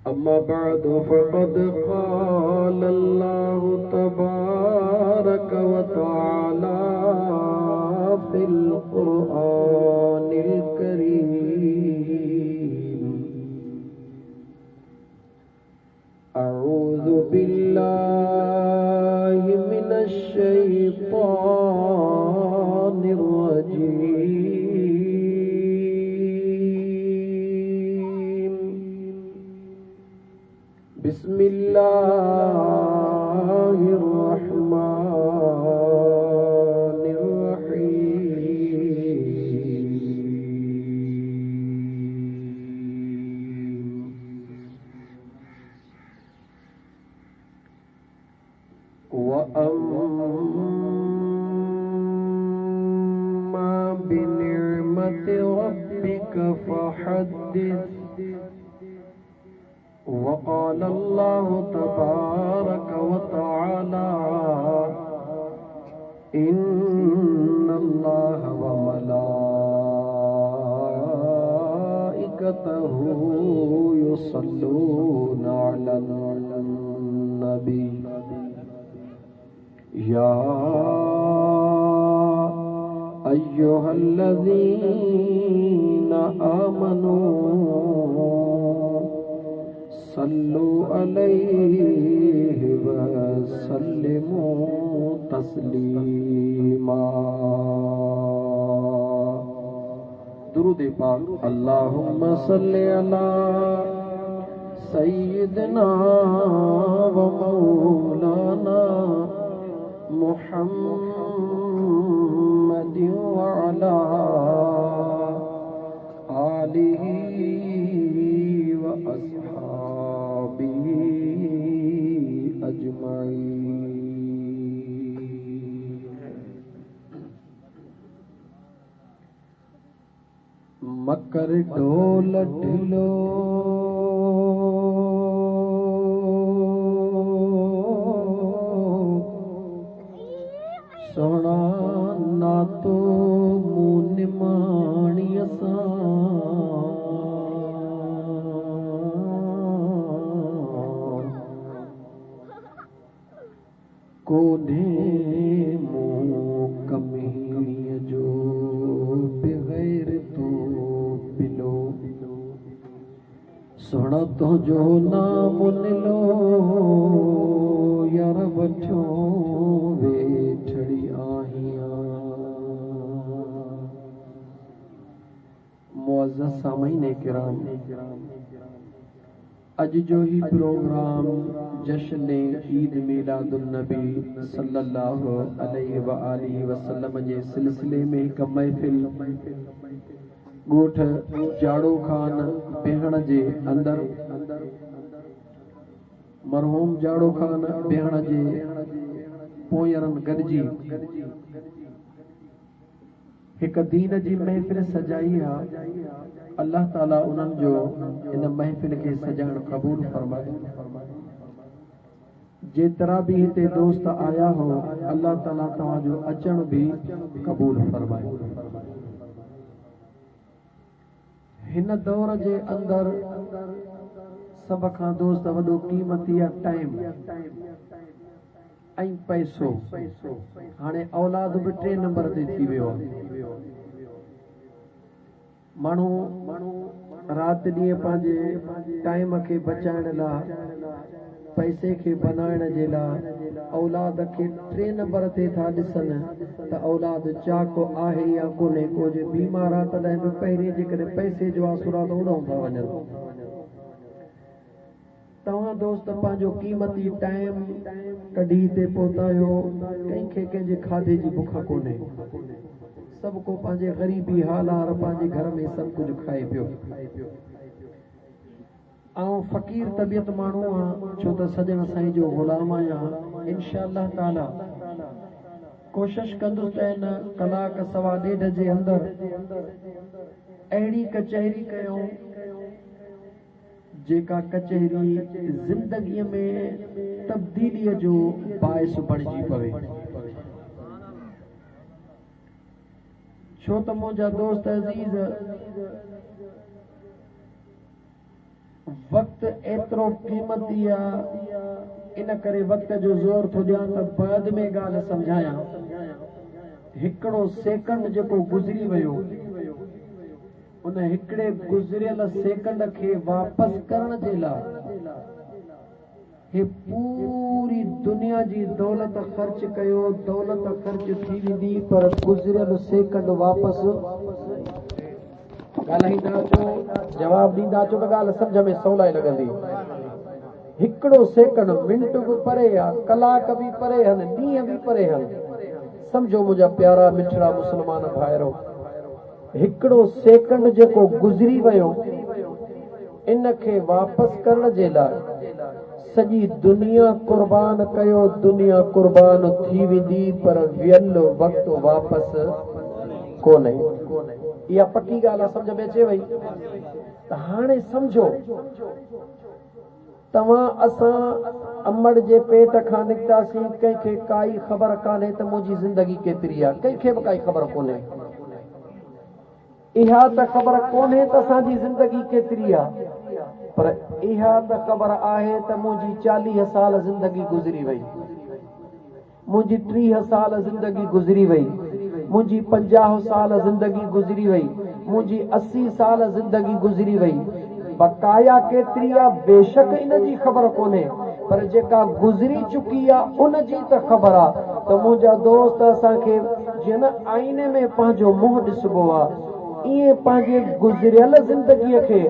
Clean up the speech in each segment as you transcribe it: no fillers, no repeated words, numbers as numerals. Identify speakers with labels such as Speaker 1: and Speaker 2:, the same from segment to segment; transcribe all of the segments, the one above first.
Speaker 1: अम्मा बाद फ़क़द क़ाल अल्लाहु तबारक व तआला फ़िल क़ुरआनिल करीम अऊज़ु बिल्लाहि मिनश शैतानिर रजीम बिस्मिल्लाहिर रहमानिर रहीम व अम्मा बिनिअमति रब्बिका फहद्दिस वक़ाल अल्लाहु तबारक व तआला इन्नल्लाह व मलाइकतहु युसल्लूना अलन नबी या अय्युहल्लज़ीना आमनू सल्लु अलैहि व सल्लिमू तस्लीमा। दुरूद पाक। अल्लाहुम्मा सल्लि अला सय्यिदना व मौलाना मुहम्मदिन व अला आलिहि व अस्हाबिहि मकर ढोल ढिलो सोना ना तो मुन माणिया सा कोने मुँह कमी जो बगैर तो पिलो सोना तो जो ना मुन लो यार बचो वे छड़ी आहिया। मुअज़्ज़ज़ सामीन किराम, अज जो ही प्रोग्राम जश्न ईद मिलादुन नबी सल्लल्लाहु अलैहि व आलिहि वसल्लम जे सिलसिले में एक महफिल गोठ जाड़ो खान बेहण जे अंदर मरहूम जाड़ो खान बेहण जे पोयरन गॾिजी एक दीन जी महफिल सजाई है। अल्लाह ताला उन्हनि जो इन महफिल के सजाइण क़बूल फरमाए। जेतरा भी हिते दोस्त आया हो अल्लाह ताला तव्हांजो अचण भी क़बूल फरमाए। हिन दौर जे अंदर सब खां दोस्त वॾो कीमती आहे टाइम ऐं पैसो। हाणे औलाद भी 3 नंबर ते थी वियो आहे। माण्हू रात ॾींहुं पंहिंजे टाइम खे बचाइण लाइ पैसे खे बनाइण जे लाइ औलाद खे 3 नंबर ते था ॾिसनि त औलाद चाको आहे या कोन्हे। को जे बीमार आहे तॾहिं बि पहिरीं जेकॾहिं पैसे जो आसुरा त उॾाऊं था वञनि। तव्हां दोस्त पंहिंजो कीमती टाइम कढी हिते पहुता आहियो। कंहिंखे कंहिंजे खाधे जी बुख कोन्हे। सभु को पंहिंजे ग़रीबी हालात पंहिंजे घर में सभु कुझु खाए पियो। ऐं फ़क़ीर तबियत माण्हू आहे छो त सजण साईं जो ग़ुलाम आहियां। इंशाअल्लाह ताला कोशिश कंदुसि त हिन कलाक सवा ॾेढ जे अंदरि अहिड़ी कचहरी कयूं जेका कचहरी ज़िंदगीअ में तब्दीलीअ जो बाइस बणिजी पवे। छो त मुंहिंजा दोस्त अज़ीज़ वक्त एतिरो कीमती आहे इन करे वक्त जो ज़ोर थो ॾियां त बाद में ॻाल्हि सम्झायां। हिकिड़ो सेकंड जेको गुज़री वियो उन हिकिड़े गुज़रियल सेकंड खे वापसि करण जे लाइ हे पूरी दुनिया जी दौलत ख़र्च कयो। दौलत ख़र्च थी वेंदी पर गुज़रियल सेकंड वापसि ॻाल्हाईंदा अचो जवाब ॾींदा अचो त ॻाल्हि सम्झ में सवलाई लॻंदी। हिकिड़ो सेकंड मिंट बि परे आहे, कलाक बि परे आहिनि, ॾींहं बि परे आहिनि। सम्झो मुंहिंजा प्यारा मिठड़ा मुस्लमान भाइरो, हिकिड़ो सेकंड जेको गुज़री वियो इन खे वापसि करण जे लाइ सॼी दुनिया कुर्बान कयो। दुनिया कुर्बान थी वेंदी पर वियल वक़्तु वापसि कोन्हे। इहा पक्की ॻाल्हि आहे, सम्झ में अचे वई। त हाणे सम्झो तव्हां असां अमड़ जे पेट खां निकितासीं, कंहिंखे काई ख़बर कान्हे त मुंहिंजी ज़िंदगी केतिरी आहे। कंहिंखे बि काई ख़बर कोन्हे। इहा त ख़बर कोन्हे त असांजी ज़िंदगी केतिरी आहे, पर इहा त ख़बर आहे त मुंहिंजी 40 साल ज़िंदगी गुज़री वई, मुंहिंजी 30 साल ज़िंदगी गुज़री वई, मुंहिंजी 50 साल ज़िंदगी गुज़री वई, मुंहिंजी 80 साल ज़िंदगी गुज़री वई। बकाया केतिरी आहे बेशक इन जी ख़बर कोन्हे, पर जेका गुज़री चुकी आहे उन जी त ख़बर आहे। त मुंहिंजा दोस्त असांखे जीअं न आईने में पंहिंजो मुंहुं ॾिसबो आहे ईअं पंहिंजे गुज़रियल ज़िंदगीअ खे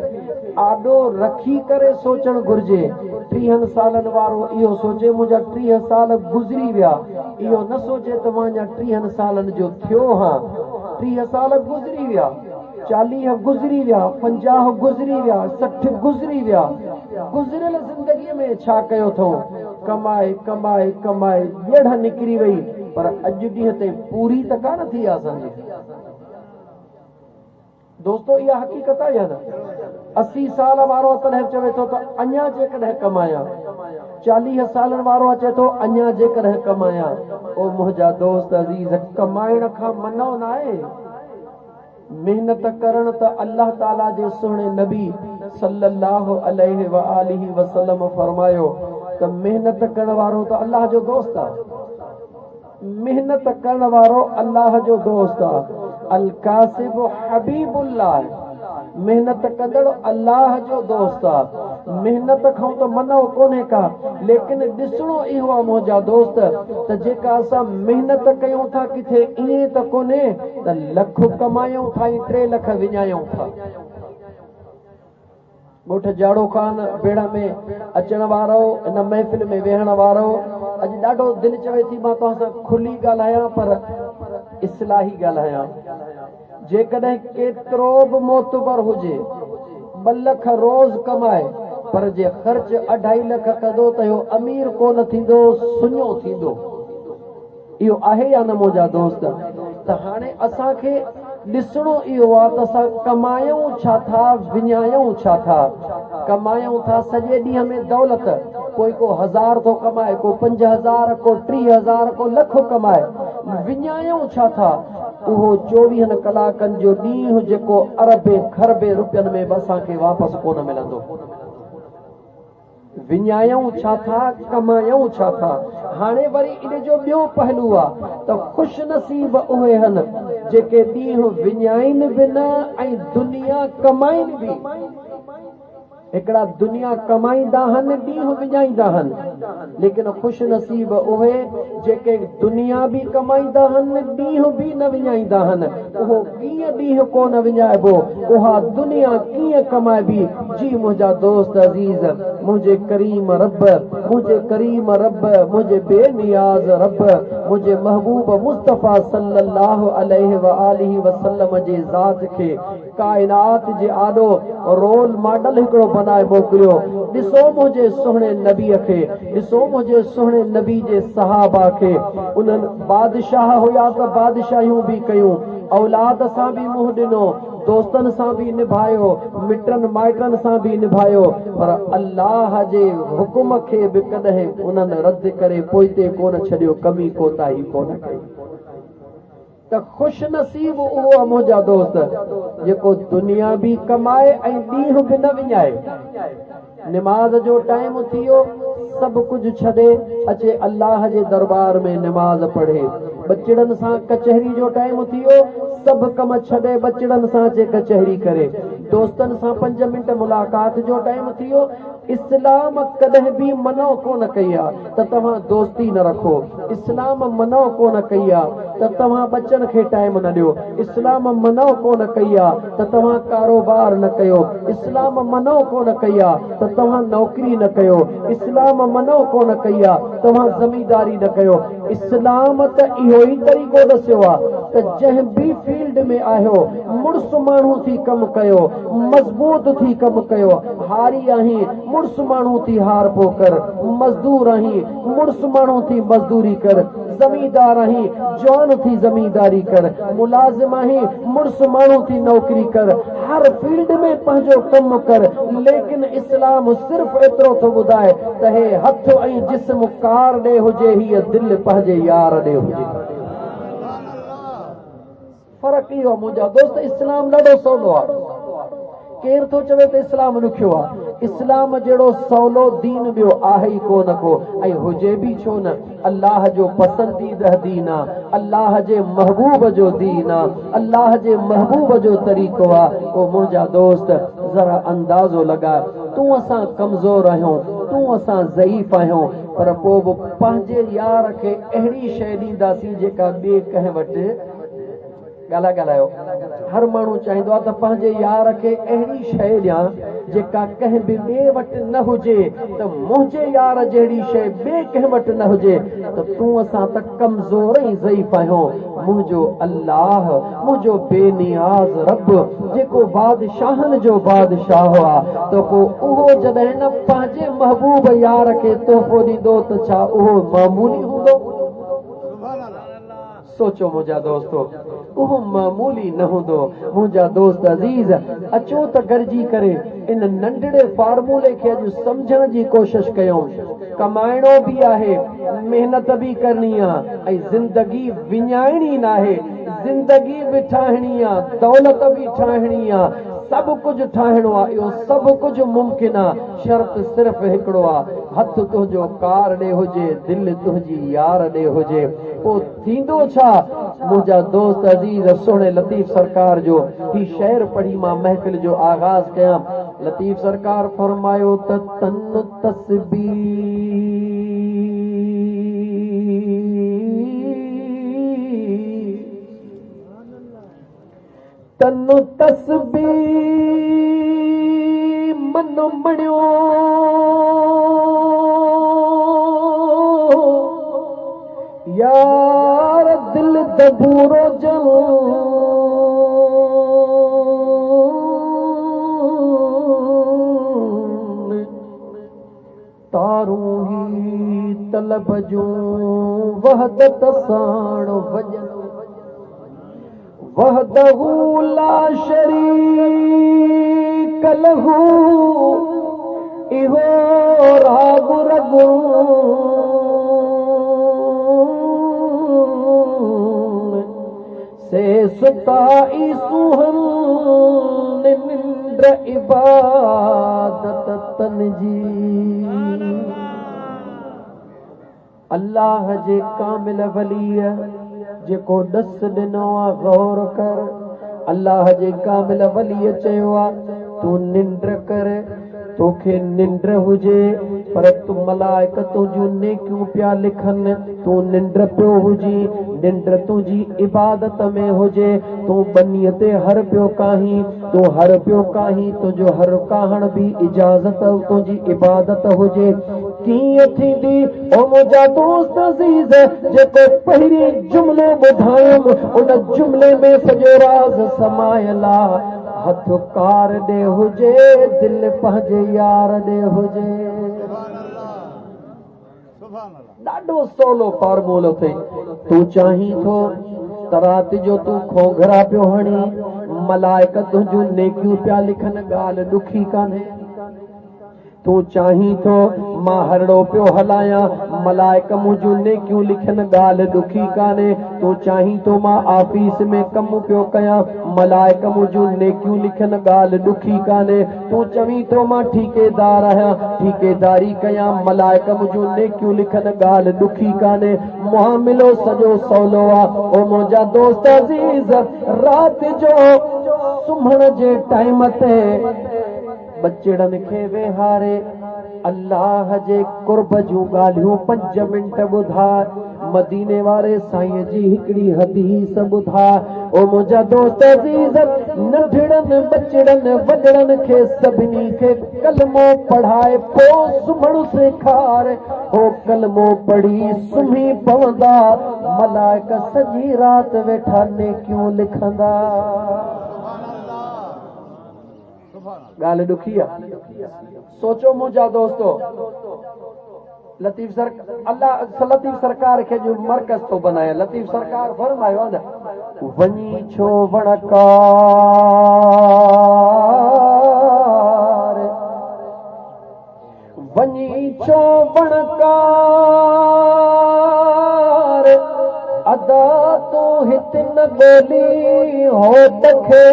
Speaker 1: आॾो रखी करे सोचणु घुर्जे। 30 सालनि वारो इहो सोचे मुंहिंजा 30 साल गुज़री विया, इहो न सोचे त मां अञा 30 सालनि जो थियो हा। 30 साल गुज़री विया, 40 गुज़री विया, 50 गुज़री विया, 60 गुज़री विया। गुज़रियल ज़िंदगीअ में छा कयो अथऊं? कमाए कमाए कमाए ॼड़ निकिरी वई, पर अॼु ॾींहं ते पूरी त कान थी आहे असांजी। दोस्तो इहा हक़ीक़त आहे या न? 80 साल वारो तॾहिं चवे थो त अञा जेकॾहिं कमाया, 40 सालनि वारो अचे थो अञा जेकॾहिं कमाया। ओ मुंहिंजा दोस्त अज़ीज़, कमाइण खां मनो न आहे, मेहनत करण त अल्लाह ताला जे सुहिणे नबी सल्लल्लाहु अलैहि व आलिहि वसल्लम फरमायो त मेहनत करण वारो त अल्लाह जो दोस्त आहे। मेहनत करण वारो अल्लाह जो दोस्त आहे। अल कासिब हबीबुल्लाह, मेहनत कंदड़ अल्लाह जो दोस्त आहे। मेहनत खां त मनो कोन्हे का, लेकिन ॾिसणो इहो आहे मुंहिंजा दोस्त त जेका असां मेहनत कयूं था किथे ईअं त कोन्हे त लख कमायूं था ऐं 3 लख विञायूं था। ॻोठ जाड़ो ख़ान बेड़ा में अचण वारो, इन महफ़िल में वेहण वारो, अॼु ॾाढो दिलि चवे थी मां तव्हां सां खुली ॻाल्हायां पर इस्लाही ॻाल्हायां। जेकॾहिं केतिरो बि मोतबर हुजे, 2 लख रोज़ कमाए, पर जे ख़र्च 2.5 लख कंदो त इहो अमीर कोन थींदो, सुञो थींदो। इहो आहे या न मुंहिंजा दोस्त? त हाणे असांखे ॾिसणो इहो आहे त असां कमायूं छा था, विञायूं छा था। कमायूं था सॼे ॾींहं में दौलत, कोई को 1000 थो कमाए, को 5000, को 3000, को लखो कमाए। विञायूं छा था? उहो 24 कलाकनि जो ॾींहुं जेको अरबे खरबे रुपयनि में बि असांखे वापसि कोन मिलंदो। विञायूं छा था, कमायूं छा था? हाणे वरी इन जो ॿियो पहलू आहे त ख़ुशि नसीब उहे आहिनि जेके ॾींहुं विञाइनि बि न ऐं दुनिया कमाइनि बि। हिकिड़ा दुनिया कमाईंदा आहिनि, ॾींहुं विञाईंदा आहिनि, लेकिन ख़ुशि नसीब उहे जेके दुनिया बि कमाईंदा आहिनि, ॾींहुं बि न विञाईंदा आहिनि। उहो कीअं ॾींहुं कोन विञाइबो, उहा दुनिया कीअं कमाइबी? जी मुंहिंजा दोस्त अज़ीज़, मुंहिंजे करीम रब, मुंहिंजे बेनियाज़ रब, मुंहिंजे महबूब मुस्तफ़ा सल्लल्लाहु अलैहि व आलिहि वसल्लम जे ज़ात खे काइनात जे आॾो रोल मॉडल हिकिड़ो बनाए मोकिलियो। ॾिसो मुंहिंजे सुहिणे नबीअ खे, ॾिसो मुंहिंजे सुहिणे नबी जे सहाबा खे। उन्हनि बादशाह हुया त बादशाहियूं बि कयूं, औलाद सां बि मुंहुं ॾिनो, दोस्तनि सां बि निभायो, मिटनि माइटनि सां बि निभायो, पर अल्लाह जे हुकुम खे बि कॾहिं उन्हनि रद्द करे पोइते कोन छॾियो, कमी कोताही कोन कई। त ख़ुशि नसीब उहो आहे मुंहिंजा दोस्त जेको दुनिया बि कमाए ऐं ॾींहुं बि न विञाए। निमाज़ जो टाइम थी वियो, सभु कुझु छॾे अचे अल्लाह जे दरबार में निमाज़ पढ़े। बचिड़नि सां कचहरी जो टाइम थी वियो, सभु कम छॾे बचिड़नि सां अचे कचहरी करे। दोस्तनि सां 5 मिंट मुलाक़ात जो टाइम थी वियो। इस्लाम कॾहिं बि मनो कोन कई आहे त तव्हां दोस्ती न रखो। इस्लाम मनो कोन कई आहे त तव्हां बच्चनि खे टाइम न ॾियो। इस्लाम मनो कोन कई आहे त तव्हां कारोबार न कयो। इस्लाम मनो कोन कई आहे त तव्हां नौकरी न कयो। इस्लाम मनो कोन कई आहे तव्हां ज़मींदारी न कयो। इस्लाम त इहो ई तरीक़ो दसियो आहे त जंहिं बि फील्ड में आहियो, मुड़ुस माण्हू थी कमु कयो, मज़बूत थी कमु कयो। हारी आहीं, मुड़ुस माण्हू थी हार पो कर। मज़दूर आहीं, मुड़ुस माण्हू थी मज़दूरी कर। ज़मींदार आहीं, जवान थी ज़मींदारी कर। मुलाज़िम आहीं, मुड़ुस माण्हू थी नौकरी कर। हर फील्ड में पंहिंजो कमु कर, लेकिन इस्लाम सिर्फ़ एतिरो थो ॿुधाए त हे हथ ऐं जिस्म कार ॾे हुजे, हीअ दिलि पंहिंजे यार ॾे हुजे। फ़र्क़ु इहो मुंहिंजा दोस्त, इस्लाम ॾाढो सवलो आहे। केरु थो चवे त इस्लाम ॾुखियो आहे? इस्लाम जहिड़ो सवलो दीन ॿियो आहे ई कोन को, ऐं हुजे बि छो न। अल्लाह जो पसंदीदा दीन आहे, अल्लाह जे महबूब जो दीन आहे, अल्लाह जे महबूब जो तरीक़ो आहे। पोइ मुंहिंजा दोस्त ज़रा अंदाज़ो लॻा, तूं असां कमज़ोर आहियूं, तूं असां ज़ईफ़ आहियूं, पर पोइ बि पंहिंजे यार खे अहिड़ी शइ ॾींदासीं जेका ॿिए कंहिं वटि ॻाल्हायो। हर माण्हू चाहींदो आहे त पंहिंजे यार खे अहिड़ी शइ ॾियां जेका कंहिं बि ॿिए वटि न हुजे, त मुंहिंजे यार जहिड़ी शइ ॿिए कंहिं वटि न हुजे। त तूं असां त कमज़ोर ऐं ज़ईफ़ आहियूं। मुंहिंजो अल्लाह, मुंहिंजो बेनियाज़ रब जेको बादशाहनि जो बादशाह आहे, त पोइ उहो जॾहिं न पंहिंजे महबूब यार खे तोहफ़ो ॾींदो त छा उहो मामूली हूंदो? सोचो मुंहिंजा दोस्तो, उहो मामूली न हूंदो। मुंहिंजा दोस्त अज़ीज़, अचो त गॾिजी करे इन नंढड़े फार्मूले खे अॼु सम्झण जी कोशिश कयूं। कमाइणो बि आहे, महिनत बि करणी आहे, ऐं ज़िंदगी विञाइणी न आहे। ज़िंदगी बि ठाहिणी आहे, दौलत बि ठाहिणी आहे, सभु कुझु ठाहिणो आहे। इहो सभु कुझु मुमकिन आहे, शर्त सिर्फ़ हिकिड़ो आहे, हथ तुंहिंजो कार ॾे हुजे, दिलि तुंहिंजी यार ॾे हुजे। पोइ थींदो छा? मुंहिंजा दोस्त अज़ीज़, सुहिणे लतीफ़ सरकार जो ही शेर पढ़ी मां महफ़िल जो आगाज़ कयां। लतीफ़ सरकार फरमायो त तन तस्बीह तनु तस्बीह मन मणियो यार दिल दबूरो जल तारूं ही तलब जूं वहदत साण वजन वहदहू ला शरीक लहू इहो राग रगू से सुताई सुहन निंद्र इबादत तन जी अल्लाह जे कामिल वलीअ जेको डस ॾिनो आहे गौर कर अल्लाह जे कामिल वलीअ चयो आहे तूं निंड कर तोखे निंड हुजे पर तूं मलाइकतूं जूं नेकियूं पिया लिखनि तूं निंड पियो हुजी निंड तुंहिंजी इबादत में हुजे तूं बनीअ ते हर पियो काहीं तूं हर पियो काहीं तुंहिंजो हर काहण बि इजाज़त तुंहिंजी इबादत हुजे कीअं थींदी ओ मुंहिंजा दोस्त अज़ीज़ जेको पहिरीं जुमिलो ॿुधायुमि उन जुमिले में सॼो राज़ समायल आहे हथ कार ॾे हुजे दिलि पंहिंजे यार ॾे हुजे ॾाढो सवलो फॉर्मूलो अथई तूं चाहीं थो त राति जो तूं खोंघरा पियो हणी मलाइक तुंहिंजूं नेकियूं पिया लिखनि ॻाल्हि ॾुखी कान्हे तूं चाहीं थो मां हरड़ो पियो हलायां मलाइक मुंहिंजूं नेकियूं लिखनि ॻाल्हि ॾुखी कान्हे तूं चाहीं थो मां ऑफिस में कमु पियो कयां मलाइक मुंहिंजूं नेकियूं लिखनि ॻाल्हि ॾुखी कान्हे तूं चवीं थो मां ठेकेदार आहियां ठेकेदारी कयां मलाइक मुंहिंजूं नेकियूं लिखनि ॻाल्हि ॾुखी कान्हे मुआमिलो सॼो सवलो आहे ओ मुंहिंजा दोस्त अज़ीज़ राति जो सुम्हण जे टाइम ते बचड़नि खे वेहारे अल्लाह जे कुर्ब जूं ॻाल्हियूं 5 मिंट ॿुधाए मदीने वारे साईं जी हिकिड़ी हदीस ॿुधाए ओ मुंहिंजा दोस्त अज़ीज़ नंढड़नि बचड़नि वॾड़नि खे सभिनी खे कलमो पढ़ाए पोइ सुम्हण सेखार हो कलमो पढ़ी सुम्ही पवंदा मलाइक सॼी राति वेठा नेकियूं लिखंदा ॻाल्हि ॾुखी आहे सोचो मुंहिंजा दोस्तो लतीफ़ सरकार खे जो मरकज़ थो बनाए लतीफ़ सरकार फरमायो आहे न वञी छो वणकार वञी छो वणकार अदा तो हित न ॻोल्ही होत खे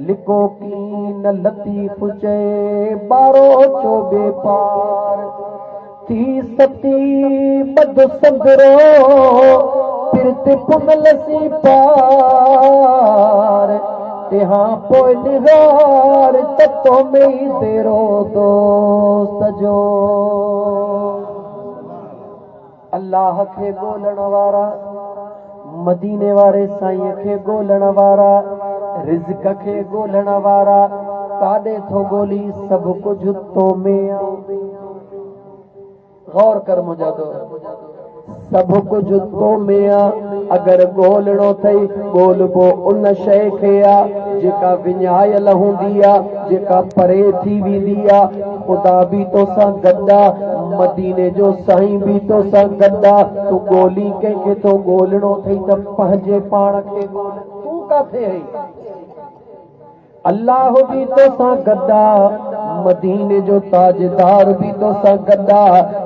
Speaker 1: लिको कीन लतीफ़ चए 12 चोबे पार थी सती बद सदरो फिरत पुनलसी पार तेहां पोइ निहार ततो में तेरो दोस्त जो अल्लाह खे ॻोल्हण वारा मदीने वारे साईं खे ॻोल्हण वारा रिज़्क खे ॻोल्हण वारा काॾे थो ॻोल्ही सभु कुझु तो में गौर कर मुंहिंजा दोस्त सभु कुझु तो में अगरि ॻोल्हणो अथई ॻोल्हबो उन शइ खे आहे जेका विञायल हूंदी आहे जेका परे थी वेंदी आहे ख़ुदा बि तोसां गॾु आहे मदीने जो साईं बि तोसां गॾु आहे तूं ॻोल्ही कंहिंखे थो ॻोल्हणो अथई त पंहिंजे पाण खे ॻोल्ह तूं किथे आहीं अल्लाह भी तोसां गदा मदीने जो ताजदार भी तोसां गदा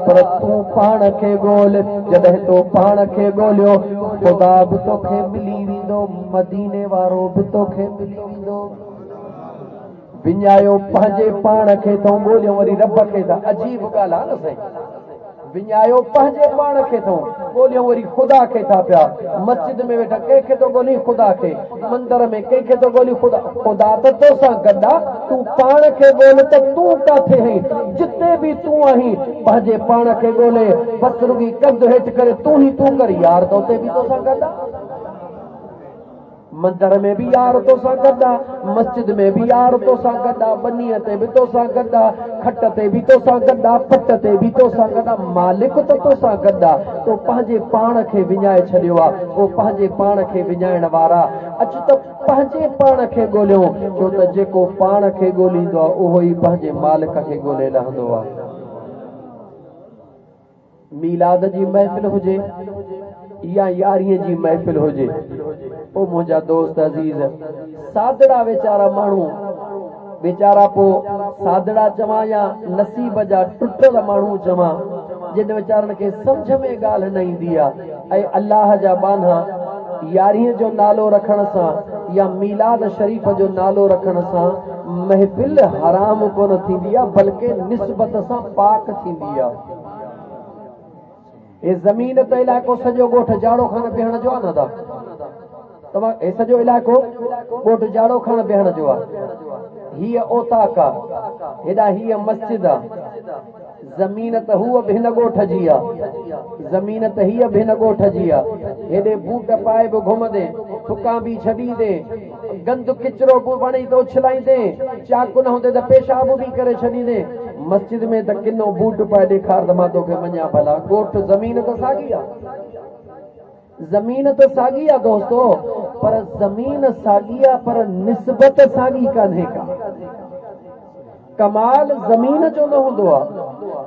Speaker 1: पर तू पाण खे ॻोल्ह जॾहिं तो पाण खे ॻोल्हियो ख़ुदा बि तोखे मिली वेंदो मदीने वारो बि तोखे मिली वेंदो विञायो पंहिंजे पाण खे तो ॻोल्हियो वरी रब खे त अजीब ॻाल्हि आहे न साईं विञायो पंहिंजे पाण खे थो ॻोल्हियो वरी ख़ुदा खे था पिया मस्जिद में वेठा कंहिंखे थो ॻोल्ही ख़ुदा खे मंदर में कंहिंखे थो ॻोल्ही ख़ुदा त तोसां गॾु आहे तूं पाण खे ॻोल्ह त तूं किथे आहीं जिते बि तूं आहीं पंहिंजे पाण खे ॻोल्हे बसि रुॻी कंधु हेठि करे तूं कर यार त उते बि तोसां गॾु आहे मंदर में भी यार तोसां गॾु आहे मस्जिद में भी यार तोसां गॾु आहे बनीअ ते बि तोसां गॾु आहे खट ते बि तोसां गॾु आहे पट ते बि तोसां गॾु आहे मालिक त तोसां गॾु आहे तो पंहिंजे पाण खे विञाए छॾियो आहे उहो पंहिंजे पाण खे विञाइण वारा अचु त पंहिंजे पाण खे ॻोल्हियो छो त जेको पाण खे ॻोल्हींदो आहे उहो ई पंहिंजे मालिक खे ॻोल्हे रहंदो आहे मीलाद जी महफ़िल हुजे या यारीअ जी महफ़िल हुजे ओ मुंहिंजा दोस्त अज़ीज़, सादड़ा वेचारा माण्हू, वेचारा पो सादड़ा चवां या नसीब जा टुटल माण्हू चवां, जिन वीचारनि खे सम्झ में ॻाल्हि न ईंदी आहे। ऐं अल्लाह जा बाना यारीअ जो नालो रखण सां या मीलाद शरीफ़ जो नालो रखण सां महफ़िल हराम कोन थींदी आहे, बल्कि निस्बत सां पाक थींदी आहे। ये ज़मीन त इलाइक़ो सॼो ॻोठ जाड़ो खान बीहण जो आहे न दा, तव्हां हे सॼो इलाइक़ो ॻोठ जाड़ो खान बीहण जो आहे। हीअ ओताक आहे, हेॾा हीअ मस्जिद आहे। ज़मीन त हूअ बि हिन ॻोठ जी आहे, ज़मीन त हीअ बि हिन ॻोठ जी आहे। हेॾे बूट पाए बि घुमंदे, थुकां बि छॾींदे, गंद किचिरो बि वणी थो उछलाईंदे, चाकू न हूंदे त पेशाब बि करे छॾींदे। मस्जिद में त किनो बूट पाए ॾेखार त मां तोखे मञा भला। ॻोठ ज़मीन त साॻी आहे, ज़मीन त साॻी आहे दोस्तो, पर ज़मीन साॻी आहे पर निस्बत साॻी कान्हे का। कमाल ज़मीन जो न हूंदो आहे,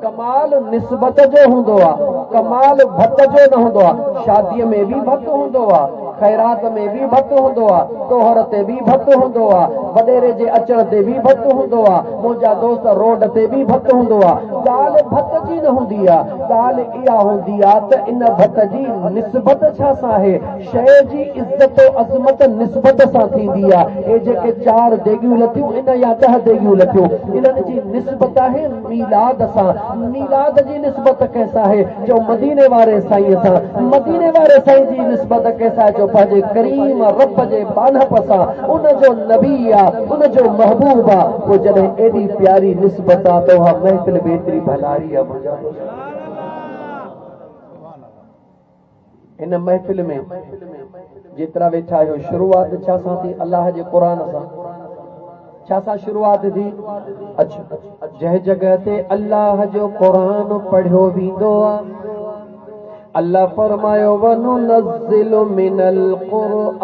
Speaker 1: कमाल निस्बत जो हूंदो आहे, कमाल भत जो न हूंदो आहे। शादीअ में बि भत हूंदो आहे, ख़ैरात में बि भत हूंदो आहे, तोहर ते बि भत हूंदो आहे, वॾेरे जे अचण ते बि भत हूंदो आहे, मुंहिंजा दोस्त रोड ते बि भत हूंदो आहे। ॻाल्हि भत जी न हूंदी आहे, ॻाल्हि इहा हूंदी आहे त इन भत जी निस्बत छा सां आहे। शइ जी इज़त अज़मत निस्बत सां थींदी आहे। हे जेके 4 देगियूं लथियूं इन या 10 देगियूं लथियूं, इन्हनि जी निस्बत आहे मीलाद सां। मीलाद जी निस्बत कैसा है जो मदीने वारे साईं सां, मदीने वारे साईं जी निस्बत कैसा है जो पंहिंजे करीम रब जे बानप सां, उन जो नबी आहे, उन जो महबूब आहे। पोइ जॾहिं एॾी प्यारी निस्बत आहे त उहा महफ़िल में एतिरी भलारी आहे। मुंहिंजा हिन महफ़िल में जेतिरा वेठा आहियो, शुरूआत छा सां थी? अल्लाह जे क़ुर सां। छा सां शुरूआत थी? अच्छा, जंहिं जॻह ते अल्लाह जो क़ुरान पढ़ियो वेंदो आहे, अल्लाह फरमायो वनुनज़्ज़िलु मिनल क़ुरआन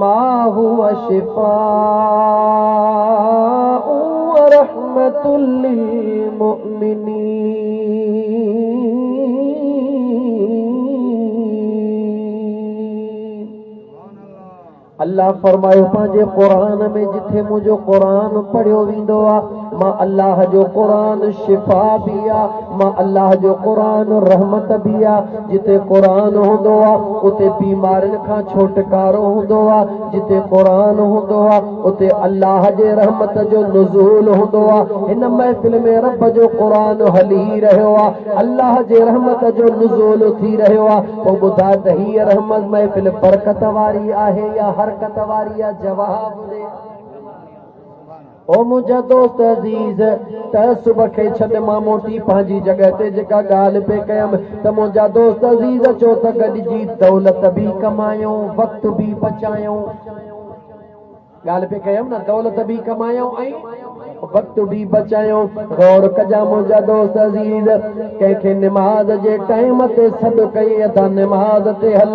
Speaker 1: मा हुवा शिफ़ाउ व रहमतुल लिल मुमिनीन। अल्लाह फरमायो पंहिंजे क़ुरान में जिथे मुंहिंजो क़ुरान पढ़ियो वेंदो आहे, मां अल्लाह जो क़ुरान शिफ़ा बि आहे, मां अल्लाह जो क़ुरान रहमत बि आहे। जिथे क़ुरान हूंदो आहे उते बीमारियुनि खां छुटकारो हूंदो आहे, जिथे क़ुरान हूंदो आहे उते अल्लाह जे रहमत जो नुज़ूल हूंदो आहे। हिन महफ़िल में रब जो क़ुरान हली रहियो आहे, अल्लाह जे रहमत जो नुज़ूल थी रहियो आहे। पोइ ॿुधाए त हीअ रहमत महफ़िल बरकत वारी आहे या हरकत वारी आहे? जवाब दे। ओ मुंहिंजा दोस्त अज़ीज़, तअस्सुब खे छॾ मां मोटी पंहिंजी जॻह ते जेका ॻाल्हि पे कयमि त मुंहिंजा दोस्त अज़ीज़ चो त गॾिजी दौलत बि कमायूं, वक़्त बि बचायूं। ॻाल्हि पे कयमि न, दौलत बि कमायूं ऐं वक़्त बि बचायूं। गौर कजां मुंहिंजा दोस्त अज़ीज़, कंहिंखे निमाज़ जे टाइम ते सॾु कई अदा निमाज़ ते हल,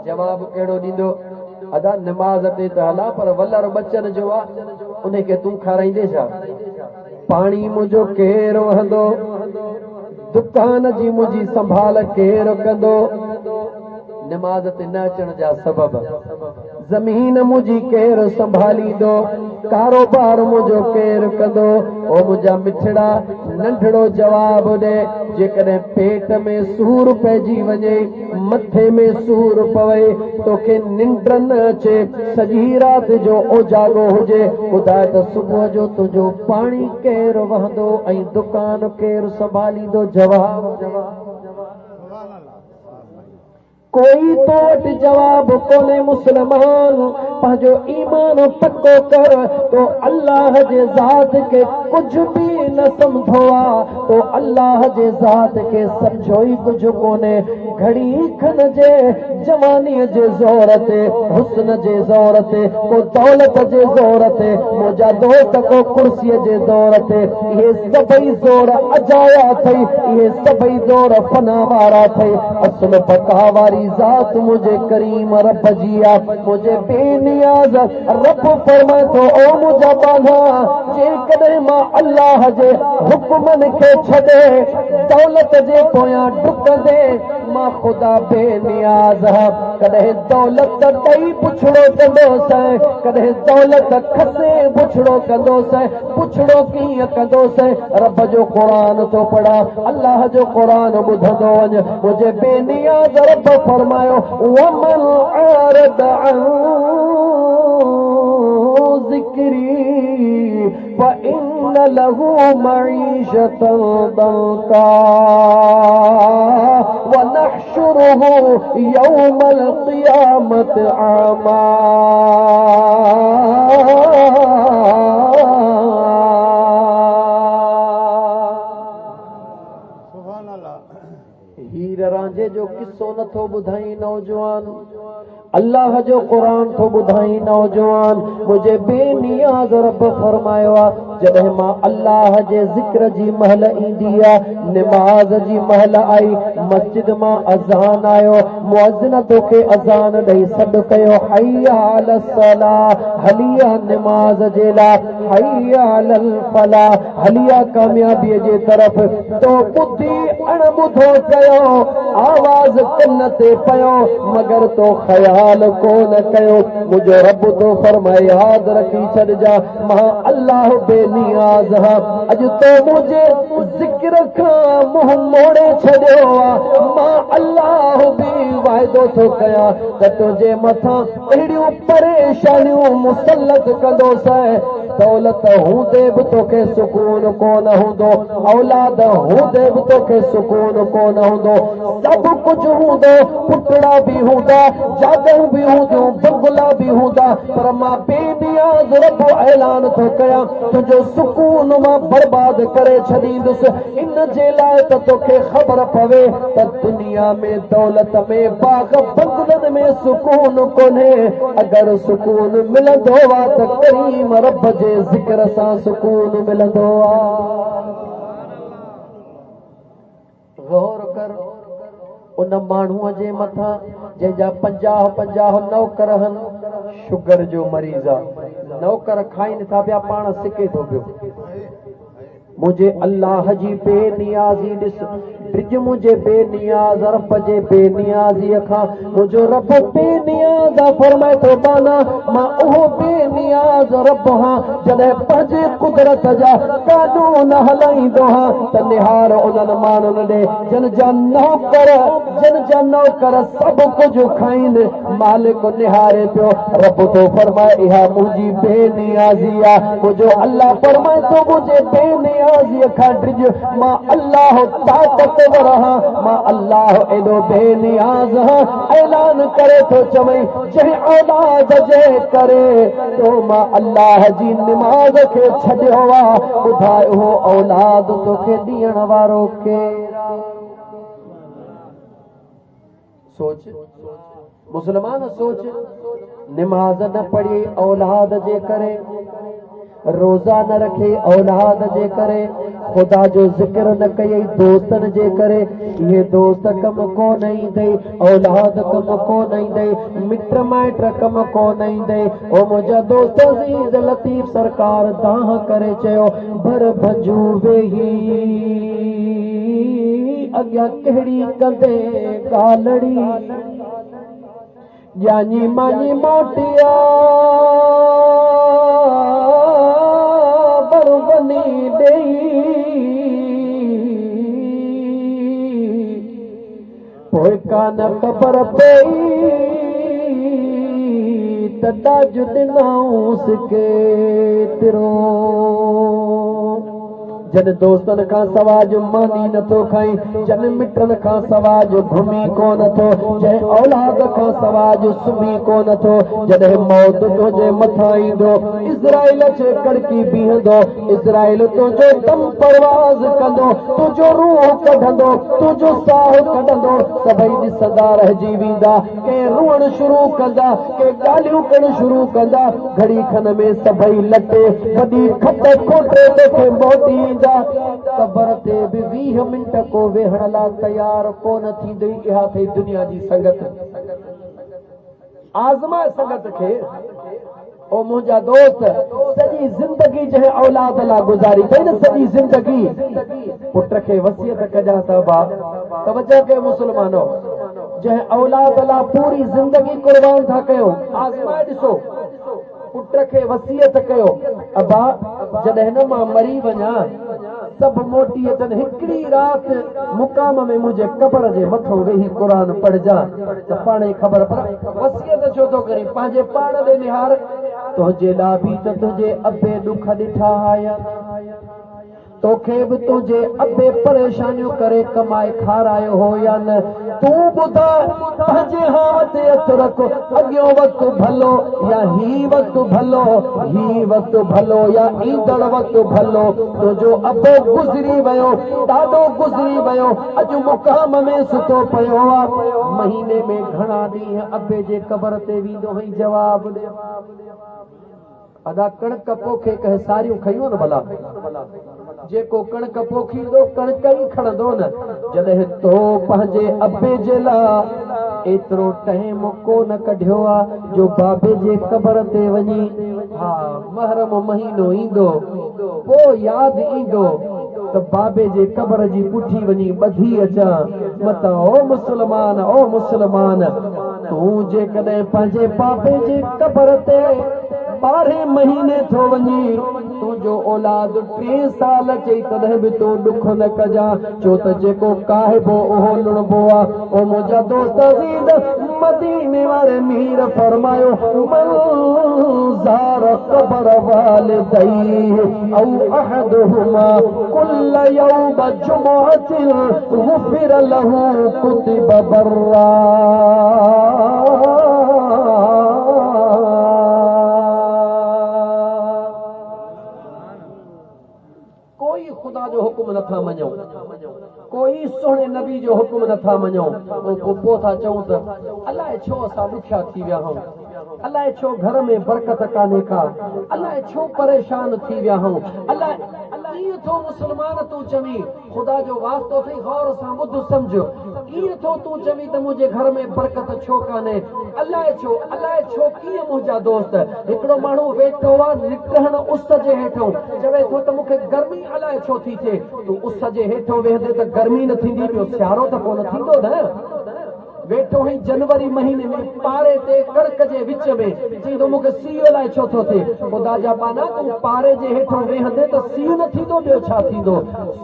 Speaker 1: जवाब कहिड़ो ॾींदो? अदा निमाज़ ते त हला, पर वलर बचन जो आहे, उनखे तूं खाराईंदे छा? पाणी मुंहिंजो केरु वहंदो, दुकान जी मुंहिंजी संभाल केरु कंदो? निमाज़ ते न अचण जा सबब, ज़मीन मुंहिंजी केरु संभालींदो, कारोबार मुंहिंजो केरु कंदो? ओ मुंहिंजा मिठड़ा नंढड़ो जवाब ॾे। जेकॾहिं पेट में सूर पइजी वञे, मथे में सूर पवे, तोखे निंड न अचे, सॼी राति जो उजागो हुजे, ॿुधाए त सुबुह जो तुंहिंजो पाणी केरु वहंदो ऐं दुकान केरु संभालींदो? जवाब कोई तो वटि जवाब कोन्हे। मुस्लमान पंहिंजो ईमान पक्को कर तो अल्लाह जे ज़ात खे कुझु बि न सम्झो आहे, तो अल्लाह जे ज़ात खे सम्झो ई कुझु कोन्हे। घड़ी खन जे जवानीअ जे ज़ोर ते, हुस्न जे ज़ोर ते, को दौलत जे ज़ोर ते, मुंहिंजा दोस्त को कुर्सीअ जे ज़ोर ते, इहे सभई ज़ोर अजाया अथई, इहे सभई ज़ोर फना वारा अथई। असुल बका वारी ज़ात मुझे करीम रब जी आ, मुझे बेनियाज़ रब फरमाए थो, ओ मुंहिंजा बाला, जेकॾहिं मां अल्लाह जे हुक्मन खे छॾे दौलत जे पोयां डुकंदे मां ख़ुदा बेनियाज़ कॾहिं दौलत ॾेई पुछड़ो कंदोसि कॾहिं दौलत खसे पुछड़ो कंदोसि पुछड़ो कीअं कंदोसि रब जो क़ुरान तो पढ़ा अल्लाह जो क़ुरान ॿुधंदो वञ मुंहिंजे बेनियाज़ रब फरमायो वमन आरद अन ज़िक्री फ़इन्न लहू मईशतन दंका वनहशुरुहु यौमल क़ियामत आमा हीर रांझे जो किस्सो नथो ॿुधाई नौजवान अल्लाह जो क़ुरान थो ॿुधाई नौजवान मुंहिंजे बेनियाज़ रब फरमायो आहे जॾहिं मां अल्लाह जे ज़िक्र जी महल ईंदी आहे निमाज़ जी महल आई मस्जिद मां अज़ान आयो मुअज़्ज़िन तोखे अज़ान ॾेई सॾु कयो हय्या अल सलाह हलिया निमाज़ जे लाइ हय्या अल फलाह हलिया कामयाबीअ जे तरफ़ तो ॿुधी अणॿुधो कयो आवाज़ कन ते पियो मगर तो ख़याल कोन कयो मुंहिंजो रब तो फरमाए यादि रखी छॾिजा मां अल्लाह बेनियाज़ अॼु तो मुंहिंजे ज़िक्र खां मुंहुं मोड़े छॾियो आहे मां अल्लाह बि वाइदो थो कयां त तुंहिंजे मथां अहिड़ियूं परेशानियूं मुसलत कंदोसि दौलत हूंदे बि तोखे सुकून कोन हूंदो औलाद हूंदे बि तोखे सुकून कोन हूंदो सभु कुझु हूंदो पुटड़ा बि हूंदा जाॻियूं बि हूंदियूं बंगला बि हूंदा पर मां बेनियाज़ रब ऐलान थो कयां तुंहिंजो सुकून मां बर्बाद करे छॾींदुसि इन जे लाइ त तोखे ख़बर पवे त दुनिया में दौलत में बाग़ बंगलनि में सुकून कोन्हे अगरि सुकून मिलंदो आहे त करीम रब जे ज़िक्र सां सुकून मिलंदो आहे गौर कर उन माण्हूअ जे मथां जंहिंजा 50 नौकर आहिनि शुगर जो मरीज़ आहे नौकर खाइनि था पिया पाण सिके थो पियो मुझे अल्लाह जी बेनियाज़ी ॾिस ड्रिज मुझे बेनियाज़ रब जे बेनियाज़ी खां मुंहिंजो रब बेनियाज़ फरमाए थो बाना मां उहो बेनियाज़ रब हां जॾहिं पंहिंजे कुदरत जा कानून हलाईंदो हां त निहार उन्हनि माण्हुनि ॾे जिन जा नौकर सभु कुझु खाइनि मालिक निहारे पियो रब थो फरमाए इहा मुंहिंजी बेनियाज़ी आहे मुंहिंजो अल्लाह फरमाए थो मुंहिंजे बेनियाज़ मां अल्लाह ताक़तवर मां अल्लाह एॾो बेनियाज़ ऐलान करे थो चवई जंहिं औलाद जे करे तो मां अल्लाह जी निमाज़ खे छॾियो आहे ॿुधाए उहो औलाद तोखे ॾियण वारो केरु सोच मुस्लमान सोच निमाज़ न पढ़ी औलाद जे करे रोज़ा न रखे औलाद जे करे खुदा जो ज़िक्र न कई दोस्तन जे करे ये दोस्त कम कोन ईंदे औलाद कम कोन ईंदे मिट माइट कम कोन ईंदे ओ मुंहिंजा दोस्त अज़ीज़ लतीफ़ सरकार दाह करे चयो भर भंजू वेही अॻियां कहिड़ी कंदे गालड़ी जानी मानी मोटिया बनी ॾेई पोइ कान ख़बर पई त ॾाज ॾिनऊंसि केतिरो जन दोस्तन खां सवाज मानी नथो खाई जन मिटन खां सवाज घुमी कोन थो जंहिं औलाद खां सवाज सुम्ही कोन थो जॾहिं मौत तुंहिंजे मथां ईंदो इज़राइल अचे कड़की बीहंदो इज़राइल तुंहिंजो दम परवाज़ कंदो तुंहिंजो रूह कढंदो तुंहिंजो साह कढंदो सभई ॾिसंदा रहिजी वेंदा के रुअण शुरू कंदा के ॻाल्हियूं करण शुरू कंदा घड़ी खन में सभई लटे वॾी खट खोटे तोखे मोटी कबर ते बि 20 मिंट को वेहण लाइ तयार कोन थींदी इहा थी दुनिया जी संगत आज़माए संगत खे ओ मुझा दोस्त सजी जिंदगी जहे औलाद ला गुजारी थई न सजी जिंदगी पुट के वसियत कजा तबा तवज्जो के मुसलमानो जहे औलाद ला पूरी जिंदगी कुर्बान था कयो आज़माए ॾिसो पुट के वसियत कयो अबा जॾहिं न मां मरी वञा सब मोटी अचनि हिकिड़ी रात मुकाम में मुझे कबर जे मथो वेही कुरान पढ़जा त पाण ई ख़बर पर वसियत छो थो करी पंहिंजे पाण ॾे निहार तुंहिंजे लाइ बि त तुंहिंजे अबे ॾुख ॾिठा आया तोखे बि तुंहिंजे अबे परेशानियूं करे कमाए खारायो हो या न तूं ॿुधा पंहिंजे हाथ हथु रख अॻियो वक़्तु भलो या ही वक़्तु भलो ही वक़्तु भलो या ईंदड़ वक़्तु भलो तुंहिंजो अबो गुज़री वियो ॾाढो गुज़री वियो अॼु मुक़ाम में सुतो पियो आहे महीने में घणा ॾींहं अबे जे क़बर ते वेंदो हुई जवाब ॾे अदा कणक पोखे कहे सारियूं खयूं न भला जेको कणक पोखींदो कणक ई खणंदो न जॾहिं तो पंहिंजे अबे जे लाइ एतिरो टाइम कोन कढियो आहे जो बाबे जे क़बर ते वञी हा महरम महीनो ईंदो पोइ यादि ईंदो त बाबे जे क़बर जी पुठी वञी ॿधी अचां मतां ओ मुसलमान तूं जेकॾहिं पंहिंजे बाबे जे क़बर ते 12 महीने थो वञी तुंहिंजो औलाद 3 साल चई तॾहिं बि तूं ॾुख न कजां छो त जेको काहिबो उहो लुणबो आहे ओ मुंहिंजा दोस्त अज़ीज़ मदीने वारे मीर फरमायो ज़ार क़बर वालिदैहि औ अहदुहुमा कुल्ल यौम जुमुअतिन गुफ़िर लहू कुतिब बर्रा खुदा जो हुक्म नथा मञो कोई सोने नबी जो हुक्म नथा मञो पोइ था चऊं त अलाए छो असां ॾुखिया थी विया आहियूं अलाए छो घर में बरकत कान्हे का अलाए छो परेशान थी विया आहियूं अलाए कीअं थो मुसलमान तूं चवीं खुदा जो वास्तो थई गौर सां ॿुध सम्झ कीअं थो तूं चवीं त मुंहिंजे घर में बरकत छो कान्हे अलाए छो कीअं मुंहिंजा दोस्त हिकिड़ो माण्हू वेठो आहे निकिरण उस जे हेठो चवे थो त मूंखे गर्मी अलाए छो थी थिए तूं उस जे हेठो वेहंदे त गर्मी न थींदी ॿियो सियारो त कोन थींदो न वेठो ही जनवरी महीने में पारे ते कड़क जे विच में चई तो मूंखे सीउ अलाए छो थो थिए खुदा जा पाना तूं पारे जे हेठो वेहंदे त सीउ न थींदो ॿियो छा थींदो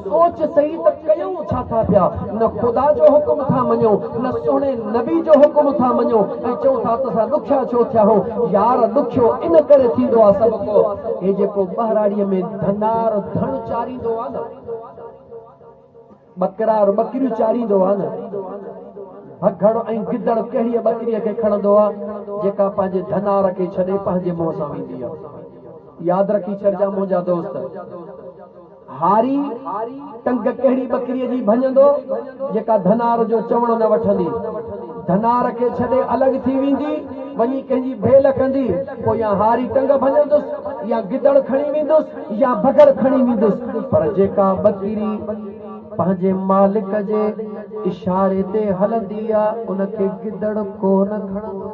Speaker 1: सोच सही त कयूं छा था पिया न खुदा जो हुकुम था मञूं न सुहिणे नबी जो हुकुम था मञूं ऐं चऊं था त असां ॾुखिया छो थिया आहियूं यार ॾुखियो इन करे थींदो आहे सभु को हे जेको ॿहराड़ीअ में धनार धन चारींदो आहे न बकरा और बकरियूं चारींदो आहे न भगड़ ऐं गिदड़ कहिड़ी बकरीअ खे खणंदो आहे जेका पंहिंजे धनार खे छॾे पंहिंजे मुंहं सां वेंदी आहे यादि रखी छॾिजां मुंहिंजा दोस्त हारी टंग कहिड़ी बकरीअ जी भञंदो जेका धनार जो चवण न वठंदी धनार खे छॾे अलॻि थी वेंदी वञी कंहिंजी भेल कंदी पोइ या हारी टंग भञंदुसि या गिदड़ खणी वेंदुसि या भगड़ खणी वेंदुसि पर जेका बकरी पंहिंजे मालिक जे इशारे ते हलंदी आहे उनखे गिदड़ कोन खणंदो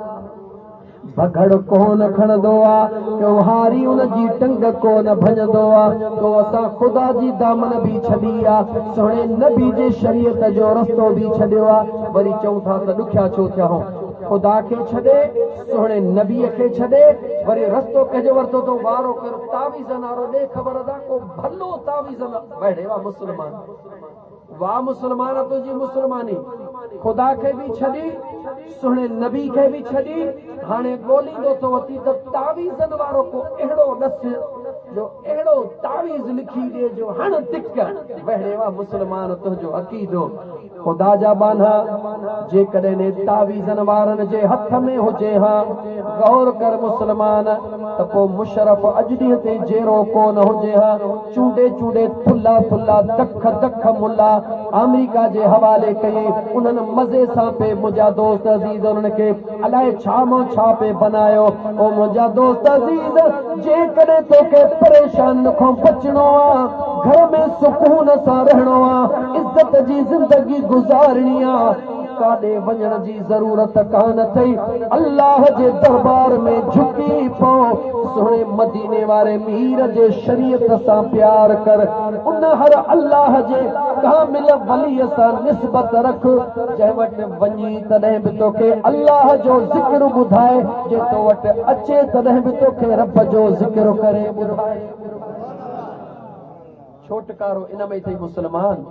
Speaker 1: भगड़ कोन खणंदो आहे हारी उनजी टंग कोन भञंदो आहे तो असां ख़ुदा जी दामन बि छॾी आहे सुहिणे नबी जे शरीयत जो रस्तो बि छॾियो आहे वरी चऊं था त ॾुखिया छो थिया आहियूं खुदा खे छॾे सुहिणे नबीअ खे छॾे वरी रस्तो कंहिंजो वरितो तो वारो कर तावीज़ नारो ॾे ख़बर अदा को भलो तावीज़ वड़े वाह मुस्लमान वाह मुसलमान तुंहिंजी मुसलमानी खुदा खे बि छॾी सुहिणे नबी खे बि छॾी हाणे ॻोल्हींदो थो अची त तावीज़नि वारो को अहिड़ो ॾस जो अहिड़ो तावीज़ लिखी ॾे जो हण तिक वहड़े वाह मुसलमान तुंहिंजो अक़ीदो खुदा जा बाना जेकॾहिं ने तावीज़नि वारनि जे हथ में हुजे हा गौर कर मुसलमान त पोइ मुशरफ अॼु ॾींहं ते जहिड़ो कोन हुजे हा चूंडे चूंडे फुला फुला दख दख मुला अमेरिका जे हवाले कई उन्हनि मज़े सां पे मुंहिंजा दोस्त अज़ीज़ उन्हनि खे अलाए छा मो छा पे बनायो ओ मुंहिंजा दोस्त अज़ीज़ जेकॾहिं तोखे परेशान खां बचणो आहे घर में सुकून सां रहणो आहे इज़त जी ज़िंदगी गुज़ारणी आहे काॾे वञण जी ज़रूरत कान अथई अल्लाह जे दरबार में झुकी पओ सोने मदीने वारे मीर जे शरीयत सां प्यार कर उन हर अल्लाह जे कामिल वलीअ सां निस्बत रख जंहिं वटि वञी तॾहिं बि तोखे अल्लाह जो ज़िक्र ॿुधाए जे तो वटि अचे तॾहिं बि तोखे रब जो ज़िक्र करे ॿुधाए छोटकारो इन में थई मुसलमान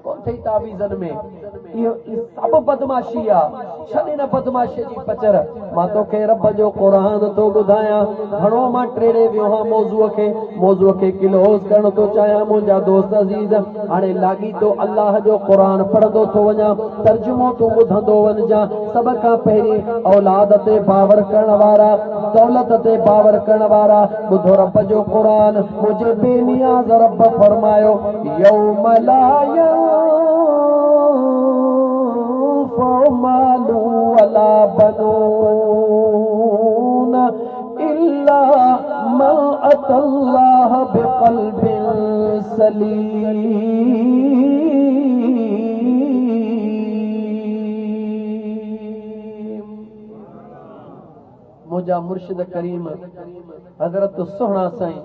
Speaker 1: कोन थई तावीज़न में इहो सब बदमाशी आहे छॾे न बदमाशी जी पचर मां तोखे रब जो क़ुरान थो ॿुधायां घणो मां टेड़े वियो हां मौज़ूअ खे क्लोज़ करण थो चाहियां मुंहिंजा दोस्त अज़ीज़ हाणे लागी तो अल्लाह जो क़ुरान पढ़ंदो थो वञा तर्जुमो तूं ॿुधंदो वञजां सभ खां पहिरीं औलाद ते बावर करण वारा दौलत ते बावर करण वारा ॿुधो रब जो क़ुरान मुंहिंजे बेनियाज़ रब फरमायो यौम ला मालू वला बनून इल्ला मन अतल्लाह बिक़ल्बिन सलीम मुझा मुर्शिद करीम हज़रत सुहणा साईं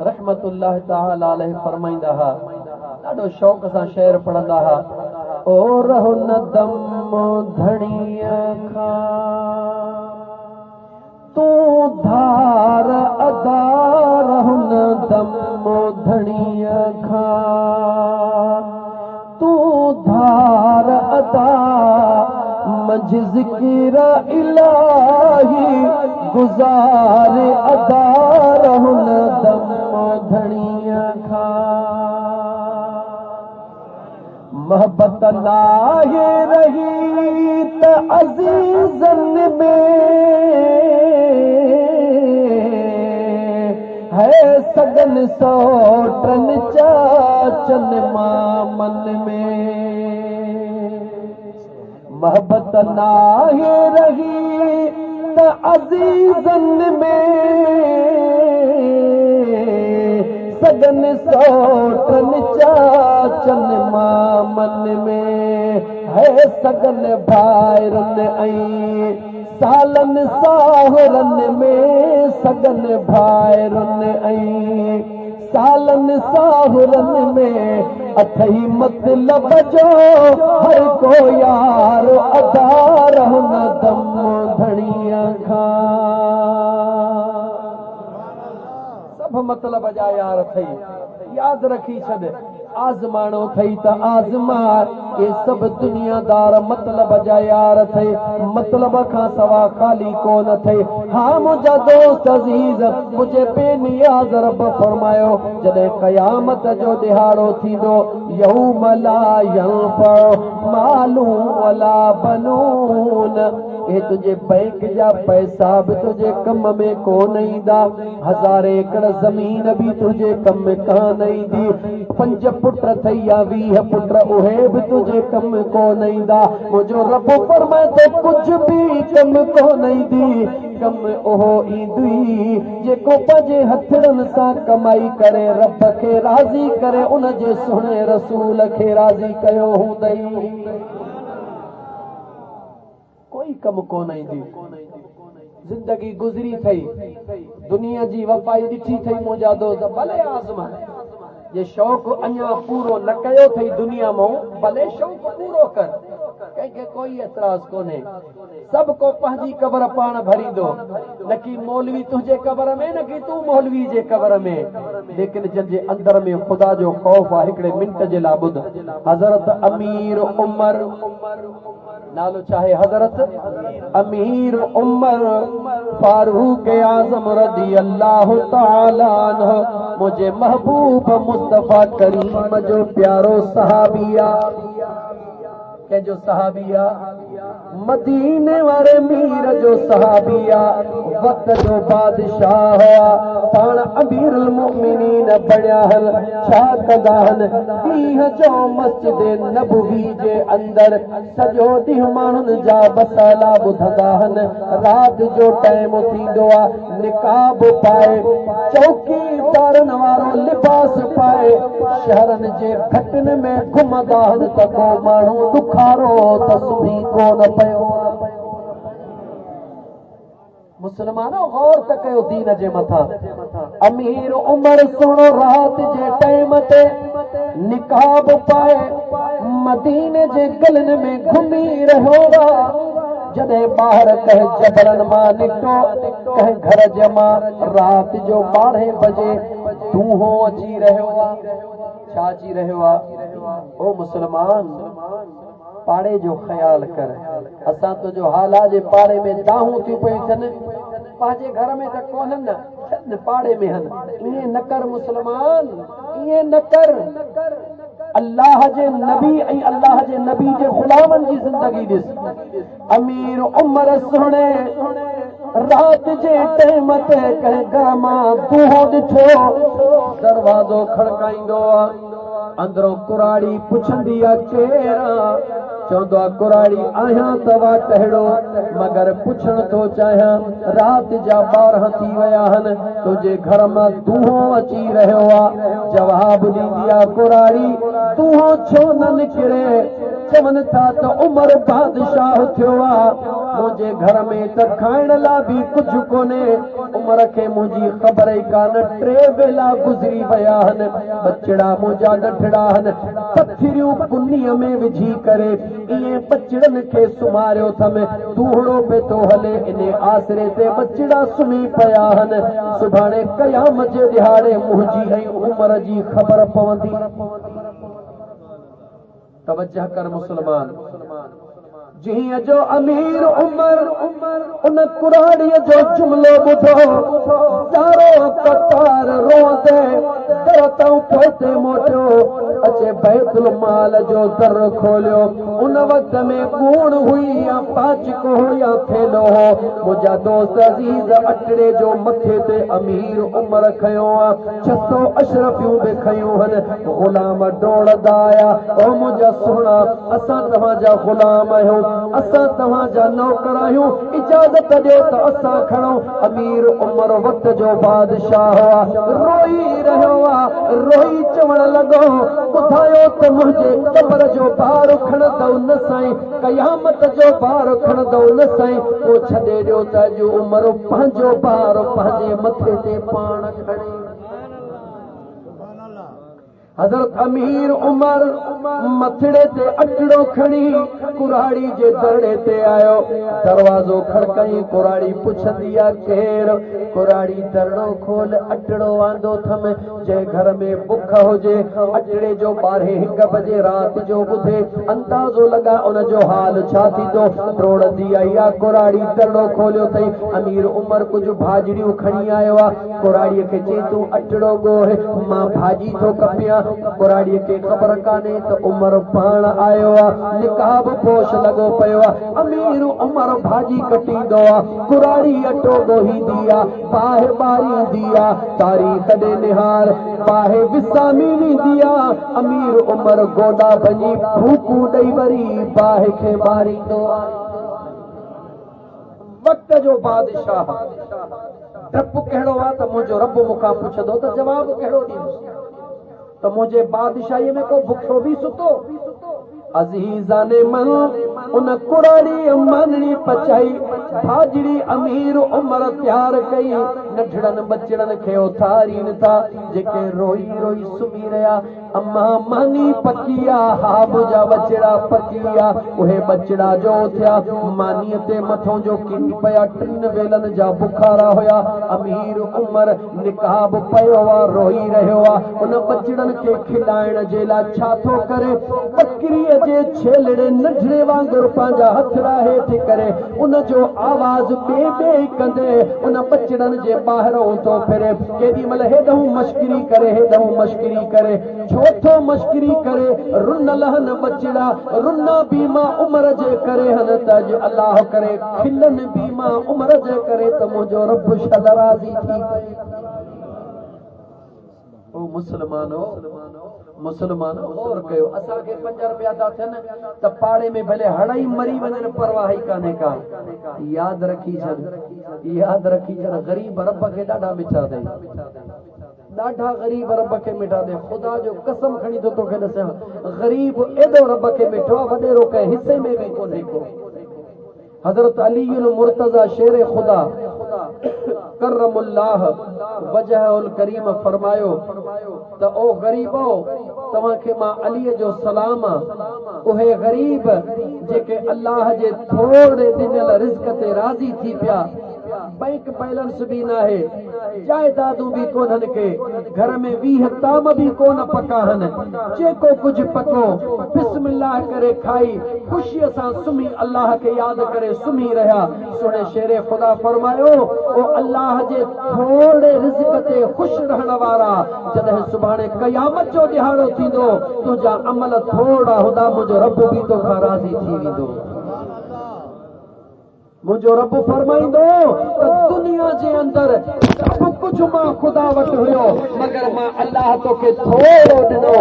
Speaker 1: रहमतुल्लाह तआला अलैहि फरमाईंदा हा ॾाढो शौक़ सां शेर पढ़ंदा हा ओ रहो न दम धणीअ खां तू धार अदा रहो न दम धणीअ खां तू धार अदा मज ज़िक्र इलाही गुज़ार अदा रहो न दम धणीअ खां मोहब्बत नाहे रही त अज़ीज़न में है सगन सौटन चाचन मामन में मोहब्बत नाहे रही त अज़ीज़न में सगन सौटन चाचन मामन में है सगन भाइरन ऐं सालन साहुरन में सगन भाइरन ऐं सालन साहुरन में अथई मतलब जो हर को यार अदा रहो न दम धणीअ खां सब मतलब जा यार थई याद रखी छॾ आज़माणो थई त आज़मा ये सब दुनियादार मतलब जा यार थे मतलब खां सवा खाली कोन थे हाँ मुझा दोस्त अजीज मुझे बेनियाज़ रब फरमायो जॾहिं क़यामत जो दिहाड़ो थींदो यौम ला यंफउ मालू वला बनून ये तुझे बैंक जा पैसा भी तुझे कम में कोन ईंदा 1000 एकड़ ज़मीन भी तुझे कम में कान ईंदी 5 पुट थई या 20 पुट उहे भी तुझे कम कोन ईंदा मुंहिंजो रब फरमाए तो कुछ भी कम कोन ईंदी कम ओहो ईंदी जेको पंहिंजे हथड़नि सां कमाई करे रब खे राज़ी करे उन जे सुहिणे रसूल खे राज़ी कयो हूंदई कोई कम कोन ईंदी जिंदगी गुज़री थई दुनिया जी वफ़ाई ॾिठी थई मुंहिंजा दोस्त भले आज़मा ये शौक़ अञा पूरो न कयो थई दुनिया मां भले शौक़ पूरो कर कंहिंखे कोई एतराज़ कोन्हे सब को पंहिंजी क़बर पाण भरींदो न की मौलवी तुंहिंजे क़बर में न की तूं मौलवी जे क़बर में लेकिन जंहिंजे अंदर में ख़ुदा जो ख़ौफ़ आहे हिकिड़े मिंट जे लाइ ॿुध हज़रत अमीर उमर नालो चाहे हज़रत अमीर उमर फारूक आज़म रज़ी अल्लाह तआला अन्हु मुझे महबूब मुस्तफा करीम जो प्यारो सहाबिया के जो सहाबिया मदीने वारे मीर जो सहाबिया वक्त जो बादशाह हुआ पाण अमीरुल मोमिनीन बणिया हल छा कंदा आहिनि ॾींहं जो मस्जिद नबवी जे अंदर सॼो ॾींहुं माण्हुनि जा मसाला ॿुधंदा आहिनि राति जो टाइम थींदो आहे निकाब पाए चौकीदारनि वारो लिबास पाए शहरन जे घटन में घुमदा हन त को माण्हू दुखारो त सुही कोन पयो। मुसलमानो गौर त कयो दीन जे मथा। अमीर उमर सुणो रात जे टाइम ते निकाब पाए मदीने जे गलन में घुमी रहियो वा। जॾहिं ॿाहिर कंहिं जबरन मां निकितो कंहिं घर जे मां रात जो 12 बजे दूहो अची रहियो आहे। छा अची रहियो आहे? ओ मुसलमान पाड़े जो ख्याल कर। असां तुंहिंजो हाला जे पाड़े में दाहूं थियूं पयूं थियनि, पंहिंजे घर में त कोन्हनि न पाड़े में हन। ईअं न कर मुसलमान, ईअं न कर। अल्लाह जे नबी ऐं अल्लाह जे नबी जे गुलामनि जी ज़िंदगी ॾिस। अमीर उमर सुणे रात जे टाइम ते कंहिं घर मां दूहो ॾिठो, दरवाज़ो खड़काईंदो आहे। अंदरों कुराड़ी पुछंदी आहे केरु? चवंदो आहे कुराड़ी आहियां तव्हां टहिड़ो, मगर पुछण थो चाहियां रात जा 12 थी विया आहिनि, तुंहिंजे घर मां दूहो अची रहियो आहे। जवाब ॾींदी आहे कुराड़ी दूहो छो न निकिरे? चवनि था त उमर बादशाह थियो आहे, मुंहिंजे घर में त खाइण लाइ बि कुझु कोन्हे। उमर खे मुंहिंजी ख़बर ई कान, 3 वेला गुज़री विया आहिनि। बचड़ा मुंहिंजा नंढड़ा आहिनि, पथरियूं कुन्नीअ में विझी करे इहे बचड़नि खे सुम्हारियो अथमि। दूहड़ो पे थो हले, इन आसरे ते बचड़ा सुम्ही पिया आहिनि। सुभाणे क़यामत जे ॾिहाड़े मुंहिंजी ऐं उमर जी ख़बर पवंदी। तवज्जो कर मुसलमान। जीअं जो अमीर उमर उन कुराड़ीअ जो जुमिलो ॿुधो, सारो कतार रोंदे दर तां पोइते मोटियो, अचे बैतुल माल जो दर खोलियो। उन वक़्त में कूड़ हुई या पाचक हो या थेलो हो। मुंहिंजा दोस्त अज़ीज़ अटड़े जो मथे ते अमीर उमर खयो आहे, 600 अशरफियूं बि खयूं आहिनि। गुलाम डोड़दा आया, ओ मुंहिंजा सुहिणा असां तव्हांजा गुलाम आहियूं, असां तव्हांजा नौकर आहियूं, इजाज़त ॾियो त असां खणूं। अमीर उमर वक़्त जो बादशाह हुआ, रोई रहियो आहे। रोई चवण लॻो ॿुधायो त मुंहिंजे कबर जो भार खणंदव न साईं, क़यामत जो भार खणंदव न साईं। पोइ छॾे ॾियो त अॼु उमर पंहिंजो भार पंहिंजे मथे ते पाण खणे। हज़रत अमीर उमर मथड़े ते अटड़ो खणी कुराड़ी जे दरड़े ते आयो। दरवाज़ो खड़काई, कुराड़ी पुछंदी आहे केरु? कुराड़ी दरड़ो खोल, अटड़ो वांदो थम। जंहिं घर में बुख हुजे अटड़े जो 12-1 बजे रात जो ॿुधे, अंदाज़ो लॻा उन जो हाल छा थींदो। डोड़ंदी आई आहे, कुराड़ी दरड़ो खोलियो अथई। अमीर उमर कुझु भाॼड़ियूं खणी आयो आहे। कुराड़ीअ खे चई तूं अटड़ो ॻोहे, मां भाॼी थो कपियां। कुराड़ीअ खे ख़बर कान्हे त उमर पाण आयो आहे, निकाब पोश लॻो पियो आहे। अमीर उमर भाॼी कटींदो आहे, कुराड़ी अटो ॻोहींदी आहे, बाहि ॿारींदी आहे। तारीख़ ॾे निहार बाहि विसामी वेंदी आहे। अमीर उमर गोॾा भञी फूकू ॾेई वरी बाहि खे ॿारींदो आहे। वक़्त जो बादशाह डपु कहिड़ो आहे त मुंहिंजो रब मूंखां पुछंदो त जवाबु कहिड़ो ॾींदो। त मुंहिंजे बादशाहीअ में को बुखो बि सुतो। अज़ीज़ाने मन उन कुराड़ी मानड़ी पचाई, भाॼड़ी अमीर उमर तयार कई। नंढड़नि बचड़नि खे उथारीनि था, जेके रोई रोई सुम्ही रहिया। अम्मा मानी पकी आ, हा मुंहिंजा बचड़ा पकी आ। उहे बचड़ा जो थिया मानीअ ते मथों जो किनी पिया, 3 वेलनि जा बुखारा हुया। अमीर उमर निकाब पियो आहे, रोई रहियो आहे। उन बचड़नि खे खिलाइण जे लाइ छा थो करे? बकरीअ जे छेलड़े नंढड़े वांगुरु पंहिंजा हथड़ा हेठि करे उन जो आवाज़ ॿे ॿे कंदे उन बचड़नि जे ॿाहिरों थो फिरे। केॾी महिल हेॾऊं मश्करी करे, हेॾऊं मश्करी करे। छो थो मश्करी करे? रुनल हन बचड़ा, रुना बि मां उमर जे करे हन त अॼु अलाह करे खिलनि बि मां उमर जे करे त मुंहिंजो रब शदराज़ी थी। ओ मुसलमानो गौर कयो। असांखे 5 रुपया था थियनि त पाड़े में भले हड़ई मरी वञनि, परवाह ई कान्हे का। यादि रखी छॾ, गरीब रब खे ॾाढा मिठा अथई। ॾाढा ग़रीब रब खे मिठा दे ख़ुदा जो कसम खणी थो तोखे ॾसां ग़रीब एॾो रब खे मिठो आहे वॾेरो कंहिं हिसे में बि कोन्हे को। हज़रत अलीउल मुर्तज़ा शेर ख़ुदा करमुल्लाह वजहुल करीम फरमायो त ओ ग़रीबो तव्हांखे मां अलीअ जो सलाम उहे ग़रीब जेके अल्लाह जे थोरे ॾिनल रिज़्क़ ते राज़ी थी पिया बैंक बैलेंस भी ना है जायदादू भी कोन्हनि के घर में 20 ताम भी कोन पका हन जेको कुछ पको बिस्मिल्लाह करे खाई खुशीअ सां सुम्ही अल्लाह के याद करे सुम्ही रहा। सुने शेरे खुदा फरमायो ओ अल्लाह जे थोड़े रिज़्क़ ते खुश रहण वारा जॾहिं सुभाणे क़यामत जो ॾिहाड़ो थींदो तुंहिंजा अमल थोड़ा हूंदा मुंहिंजो रब बि तोखां राज़ी थी वेंदो। मुझो रब फरमाइंदो त दुनिया जे अंदर सब कुछ मां खुदा वटि हुयो मगर मां अल्लाह तोखे थोरो ॾिनो।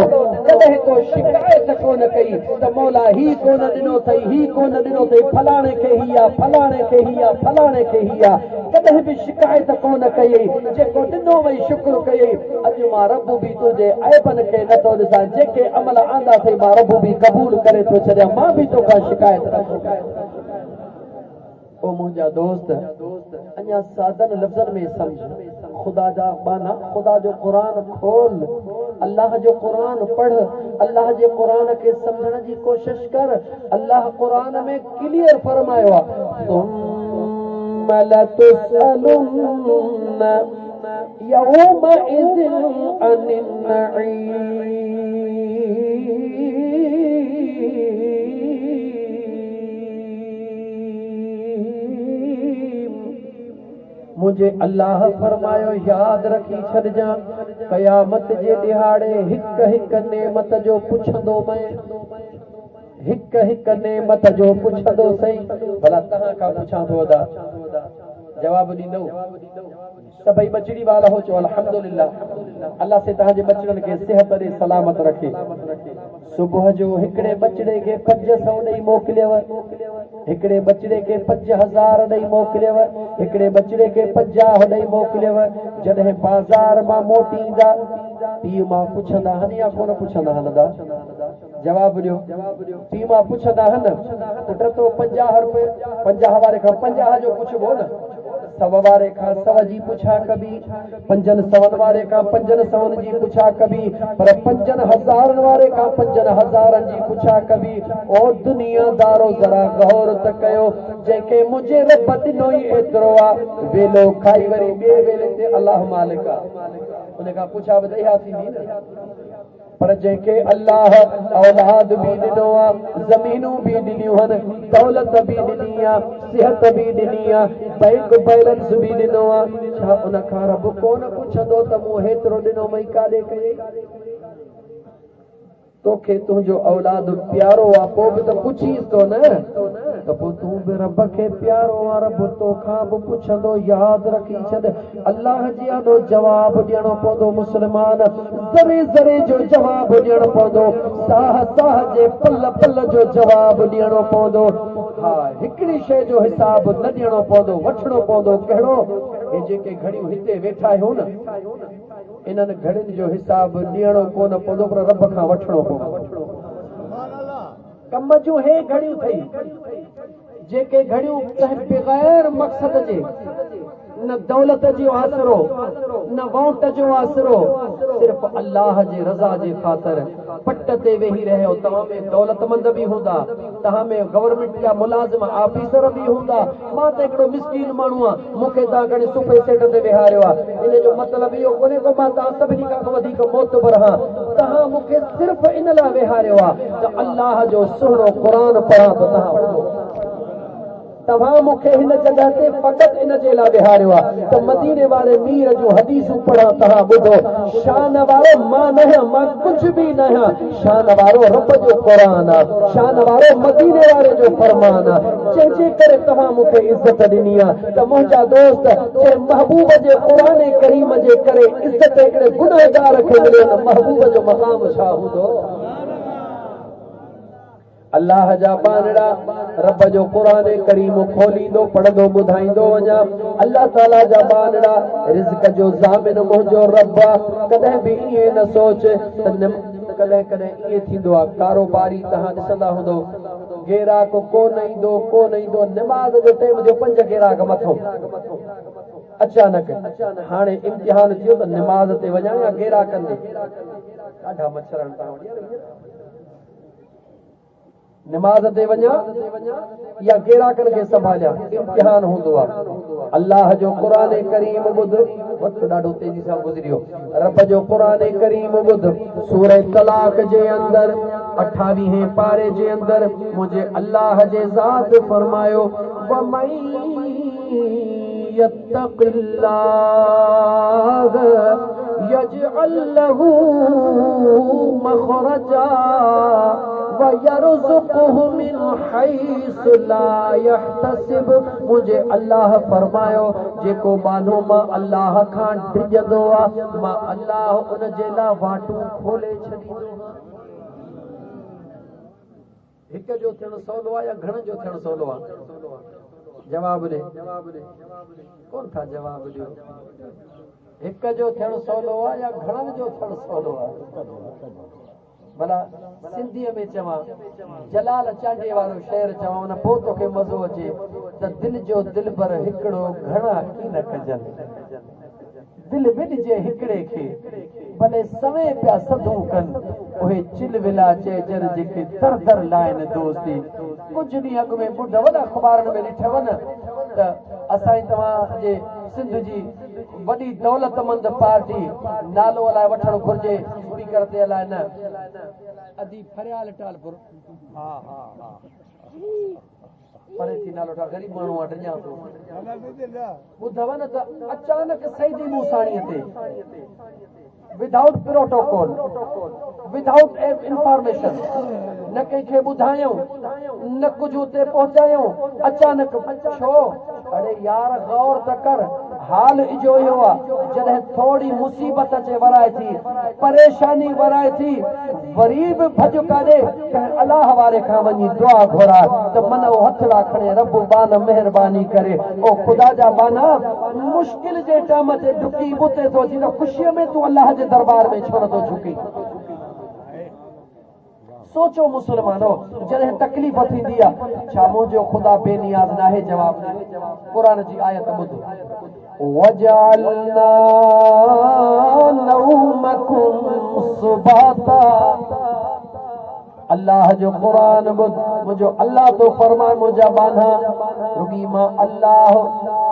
Speaker 1: कॾहिं तो शिकायत कोन कई त मौला ही कोन ॾिनो अथई ही कोन ॾिनो अथई फलाणे खे ही आहे फलाणे खे ही आहे फलाणे खे ही आहे कॾहिं बि शिकायत कोन कई जेको ॾिनो वई शुक्र कई। अॼु मां रब बि तुंहिंजे ऐबनि खे नथो ॾिसां जेके अमल आंदा अथई मां रब बि क़बूल करे थो छॾियां मां बि तोखां शिकायत नथो। ओ मुंहिंजा दोस्त अञा सादन लफ़्ज़नि में समझ खुदा जा बाना खुदा जो क़ुरान खोल अल्लाह जो क़ुरान पढ़ अल्लाह जे क़ुरान के समझण जी कोशिश कर। अल्लाह क़ुरान में क्लियर फरमायो आहे सुम्मा लतुसअलुन्ना यौमइज़िन अनिन नईम। मुझे अल्लाह फरमायो याद रखी छॾजां क़यामत जे ॾिहाड़े हिक हिक नेमत जो पुछंदो मैं हिक हिक नेमत जो पुछंदो सही भला तव्हां खां पुछां थो अदा जवाब ॾींदो सभई बचड़ी वाला हो चो अल्हम्दुलिल्लाह अल्लाह से तव्हांजे बचड़नि खे सिहत ॾे सलामत रखे। सुबुह जो हिकिड़े बचड़े खे 500 ॾेई मोकिलियव हिकिड़े बचड़े खे 5000 ॾेई मोकिलियव हिकिड़े बचड़े खे 50 ॾेई मोकिलियव। जॾहिं बाज़ार मां मोटी ईंदा पीउ मां पुछंदा आहिनि या कोन पुछंदा आहिनि दा जवाब ॾियो पीउ मां पुछंदा आहिनि पुट तो 50 रुपए 50 वारे खां 50 जो पुछबो न 100 वारे खां 100 जी पुछा कभी 500 वारे खां 500 जी पुछा कभी पर 5000 वारे खां 5000 जी पुछा कभी। ओ दुनियादारो जरा गौर त कयो जंहिंखे मुंहिंजे रब ॾिनो ई एतिरो आहे वेलो खाई वरी ॿिए वेले ते अल्लाह मालिक आहे उन खां पुछा बि दया थींदी न पर जंहिंखे अल्लाह औलाद भी ॾिनो आहे ज़मीनूं भी ॾिनियूं आहिनि दौलत भी ॾिनी आहे सिहत भी ॾिनी आहे बैंक बैलेंस भी ॾिनो आहे छा उन खां रब कोन पुछंदो त मूं हेतिरो ॾिनो मई काॾे कई तोखे तुंहिंजो औलाद प्यारो आहे पोइ बि त पुछीस थो न त पोइ तूं बि रब खे प्यारो आहे रब तोखां बि पुछंदो यादि रखी छॾ अल्लाह जी आॾो जवाब ॾियणो पवंदो मुस्लमान ज़रे ज़रे जो जवाब ॾियणो पवंदो साह साह जे पल पल जो जवाब ॾियणो पवंदो। हा हिकिड़ी शइ जो हिसाब न ॾियणो पवंदो वठणो पवंदो कहिड़ो हे जेके घड़ियूं हिते वेठा आहियूं न इन्हनि घड़ियुनि जो हिसाब ॾियणो कोन पवंदो पर रब खां वठणो पवंदो। कम जूं हे घड़ियूं थई जेके घड़ियूं बग़ैर मक़सद जे न दौलत जो आसरो न वोट जो आसरो सिर्फ अल्लाह जे रज़ा जे ख़ातिर पट ते वेही रहियो तव्हां में दौलतमंद भी हूंदा तव्हां में गवर्नमेंट जा मुलाज़िम ऑफिसर भी हूंदा मां त हिकिड़ो मिस्कीन माण्हू आहे मूंखे तव्हां घणी सुपे सेट ते विहारियो आहे इन जो मतिलबु इहो कोन्हे को मां तव्हां सभिनी खां वधीक मोतबर आहियां तव्हां मूंखे सिर्फ़ इन लाइ विहारियो आहे त अल्लाह जो सुहिणो क़ुरान पढ़ां त तव्हां मूंखे हिन जॻह ते फ़क़ति इन जे लाइ विहारियो आहे त मदीने वारे मीर जूं हदीसूं पढ़ां तव्हां ॿुधो शान वारो मां न आहियां मां कुझु बि न आहियां शान वारो रब जो क़ुरान आहे शान वारो मदीने वारे जो फरमान आहे जंहिंजे करे तव्हां मूंखे इज़त ॾिनी आहे त मुंहिंजा दोस्त जे महबूब जे क़ुरान करीम जे करे इज़त हिकिड़े गुनहगार खे मिले त महबूब जो मक़ाम छा हूंदो। अल्लाह जा बानड़ा रब जो कुरान करीम खोलींदो पढ़ंदो ॿुधाईंदो वञा। अल्लाह ताला जा बानड़ा रिज़्क़ जो ज़ामिन मुंहिंजो रब आहे। कॾहिं बि ईअं न सोच त कॾहिं कॾहिं ईअं थींदो आहे कारोबारी तव्हां ॾिसंदा हूंदो गिराक कोन ईंदो निमाज़ जो टाइम जो 5 गिराक मथो अचानक हाणे इम्तिहान थियो त निमाज़ ते वञा या गिराकनि ते ॾाढा मच्छर निमाज़ ते वञा या गिराकनि खे संभालिया इम्तिहान हूंदो आहे। अल्लाह जो क़ुरान करीम ॿुध वक़्तु ॾाढो तेज़ी सां गुज़रियो। रब जो क़ुरान करीम ॿुध सूरह तलाक जे अंदरि 28 पारे जे अंदरि मुंहिंजे अल्लाह जे ज़ात फरमायो यत्तक़िल्लाह यजअल लहू मख़रजा वयरज़ुक़हु मिन हैसु ला यहतसिब। मुझे अल्लाह फरमायो जेको मानो मां अल्लाह खां डिॼंदो आहे मां अल्लाह उन जे लाइ वाटूं खोले छॾींदो। हिक जो थियणु सवलो आहे या घणनि जो थियणु सवलो आहे? जवाब ॾे कोन था जवाब ॾियो। हिक जो थियणु सवलो आहे या घणनि जो थियणु सवलो आहे? भला सिंधीअ में चवां जलाल चांडे वारो शेर चवां उन पोइ तोखे मज़ो अचे त दिलि जो दिलबर हिकिड़ो घणा की न कजनि। दिल विझे हिकिड़े खे भले सवे पिया सदूं कनि उहे चिल विला चइजनि जेके दर दर लाइनि दोस्ती। कुझु ॾींहं अॻु में ॿुध वॾा अख़बारनि में ॾिठव न त असांजी तव्हांजे सिंध जी वॾी दौलतमंद पार्टी नालो अलाए वठणु घुर्जे स्पीकर ते अलाए न अदी फरियाल टालपुर परे थी नालो ठा ग़रीब माण्हू वटि ॾियां थो ॿुधव न त अचानक सईदी मूसाणीअ ते विदाउट प्रोटोकॉल विदाउट इंफॉर्मेशन न कंहिंखे ॿुधायूं न कुझु हुते पहुचायूं अचानक छो? अरे यार गौर त कर हाल इजो इहो आहे जॾहिं थोरी मुसीबत अचे वराए थी परेशानी वराए थी वरी बि भॼ काॾे कंहिं अलाह वारे खां वञी दुआ घुराए त मन उहो हथ ला खणे रब बान महिरबानी करे ओ ख़ुदा जा बाना मुश्किल जे टाइम ते डुकी बुते थो अची त ख़ुशीअ में तूं अलाह जे दरबार में छो नथो झुकी? सोचो मुसलमानो जॾहिं तकलीफ़ थींदी आहे छा मुंहिंजो ख़ुदा बेनियाज़ न आहे? जवाब क़ुरान जी आयत ॿुध वजअलना नौमकुम सुबाता। अल्लाह जो क़ुरान ॿुध मुंहिंजो अल्लाह तो फरमाए मुंहिंजा बाना रुगी मां अल्लाह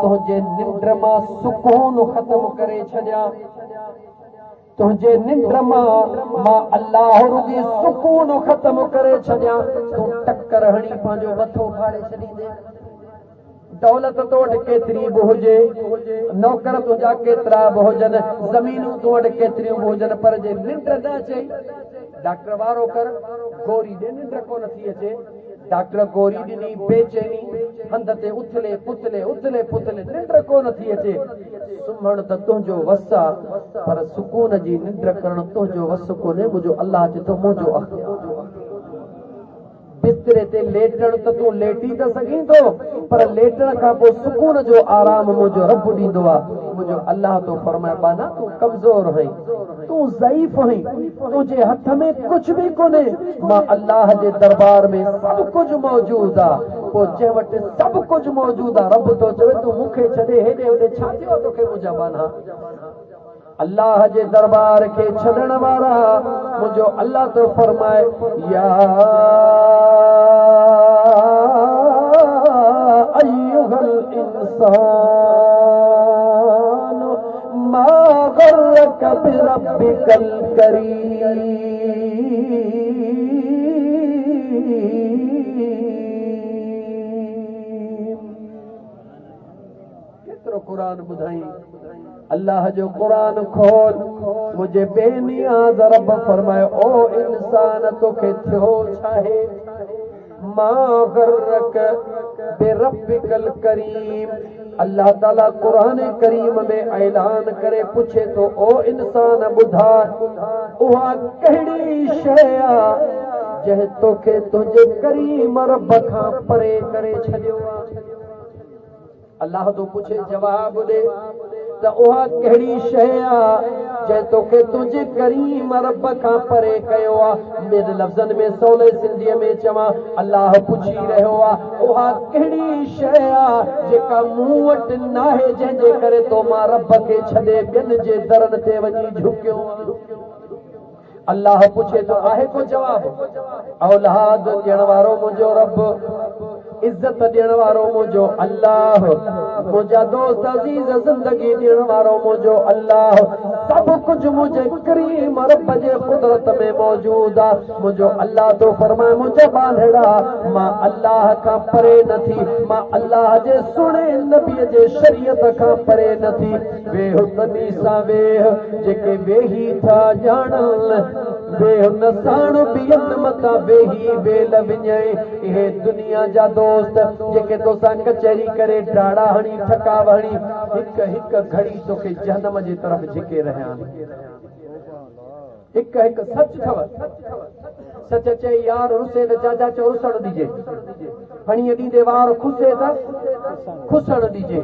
Speaker 1: तुंहिंजे निंड मां सुकून ख़त्म करे छॾियां। तुझे निंड मां अल्लाह रुगी सुकून ख़त्म करे छॾियां। तूं टक्कर हणी पंहिंजो मथो फाड़े छॾींदे। दौलत तो वटि केतिरी बि हुजे नौकर तुंहिंजा केतिरा बि हुजनि ज़मीनूं तो वटि केतिरियूं बि हुजनि पर जे निंड न अचे डॉक्टर वारो कर गोरी ॾे निंड कोन थी अचे। डॉक्टर गोरी ॾिनी बेचैनी हंध ते उथले पुथले निंड कोन थी अचे। सुम्हण त तुंहिंजो वस आहे पर सुकून जी निंड करणु तुंहिंजो वस कोन्हे। मुंहिंजो अल्लाह चए थो मुंहिंजो अख़्तियार। बिस्तरे ते लेटण त तूं लेटी त सघीं थो पर लेटण खां पोइ सुकून जो आराम मुंहिंजो रब ॾींदो आहे। मुंहिंजो अल्लाह तो फरमाए बाना तूं कमज़ोर आहीं तूं ज़ईफ़ आहीं तुंहिंजे हथ में कुझु बि कोन्हे मां अल्लाह जे दरबार में सभु कुझु मौजूद आहे। पोइ जंहिं वटि सभु कुझु मौजूद आहे रब तो चवे तूं मूंखे छॾे हेॾे होॾे छा थियो आहे तोखे? मुंहिंजा बाना अल्लाह जे दरबार के छॾण वारा मुंहिंजो अल्लाह तो फरमाए या अय्युहल इंसान मा गर्रक बिरब्बिकल करीम। केतिरो क़ुरान ॿुधाई अल्लाह जो क़ुरान खोल मुझे बेनियाज़ रब फरमाए ओ इंसान तोखे थियो छाहे? मा गर्रक बिरब्बिकल करीम। अल्लाह ताला क़ुरान करीम में ऐलान करे पूछे तो ओ इंसान ॿुधा उहा कहिड़ी शइ आहे जंहिं तोखे तुंहिंजे करीम रब खां परे करे छॾियो आहे। अल्लाह तो पुछे जवाब दे त उहा कहिड़ी शइ आहे जंहिं तोखे तुंहिंजे करीम रब खां परे कयो आहे। मेरे लफ़्ज़नि में सवले सिंधीअ में चवां, अल्लाह पुछी रहियो आहे उहा कहिड़ी शइ आहे जेका मूं वटि नाहे जंहिंजे करे तो मां रब खे छॾे ॿियनि जे दरनि ते वञी झुकियो आहे। अल्लाह पुछे तो आहे को जवाब? औलाद ॾियण वारो मुंहिंजो रब, इज्जत ॾियण वारो मुंहिंजो अल्लाह, मुंहिंजा दोस्त अज़ीज़ ज़िंदगी ॾियण वारो मुंहिंजो अल्लाह, सभु कुझु मुंहिंजे करीम रब जे कुदरत में मौजूदु आहे। मुंहिंजो अल्लाह तो फरमाए मुंहिंजा बांधड़ा मां अल्लाह खां परे न थी, मां अल्लाह जे सुणे नबीअ जे शरीयत खां परे न थी। वेह तनी सां वेह जेके वेही था ॼाणनि, वेह न साण ॿियनि मथां वेही वेल विञाए। इहे दुनिया जा दोस्त जेके तोसां कचहरी करे डाड़ा हणी ठकाव हणी हिक हिक घड़ी तोखे जहन्नम जे तरफ़ झिके रहिया आहिनि। हिक हिक सच अथव, सच चए यार रुसे त चाचा चओ रुसण ॾिजे, हणीअ ॾींदे वार खुसे त खुसण ॾिजे।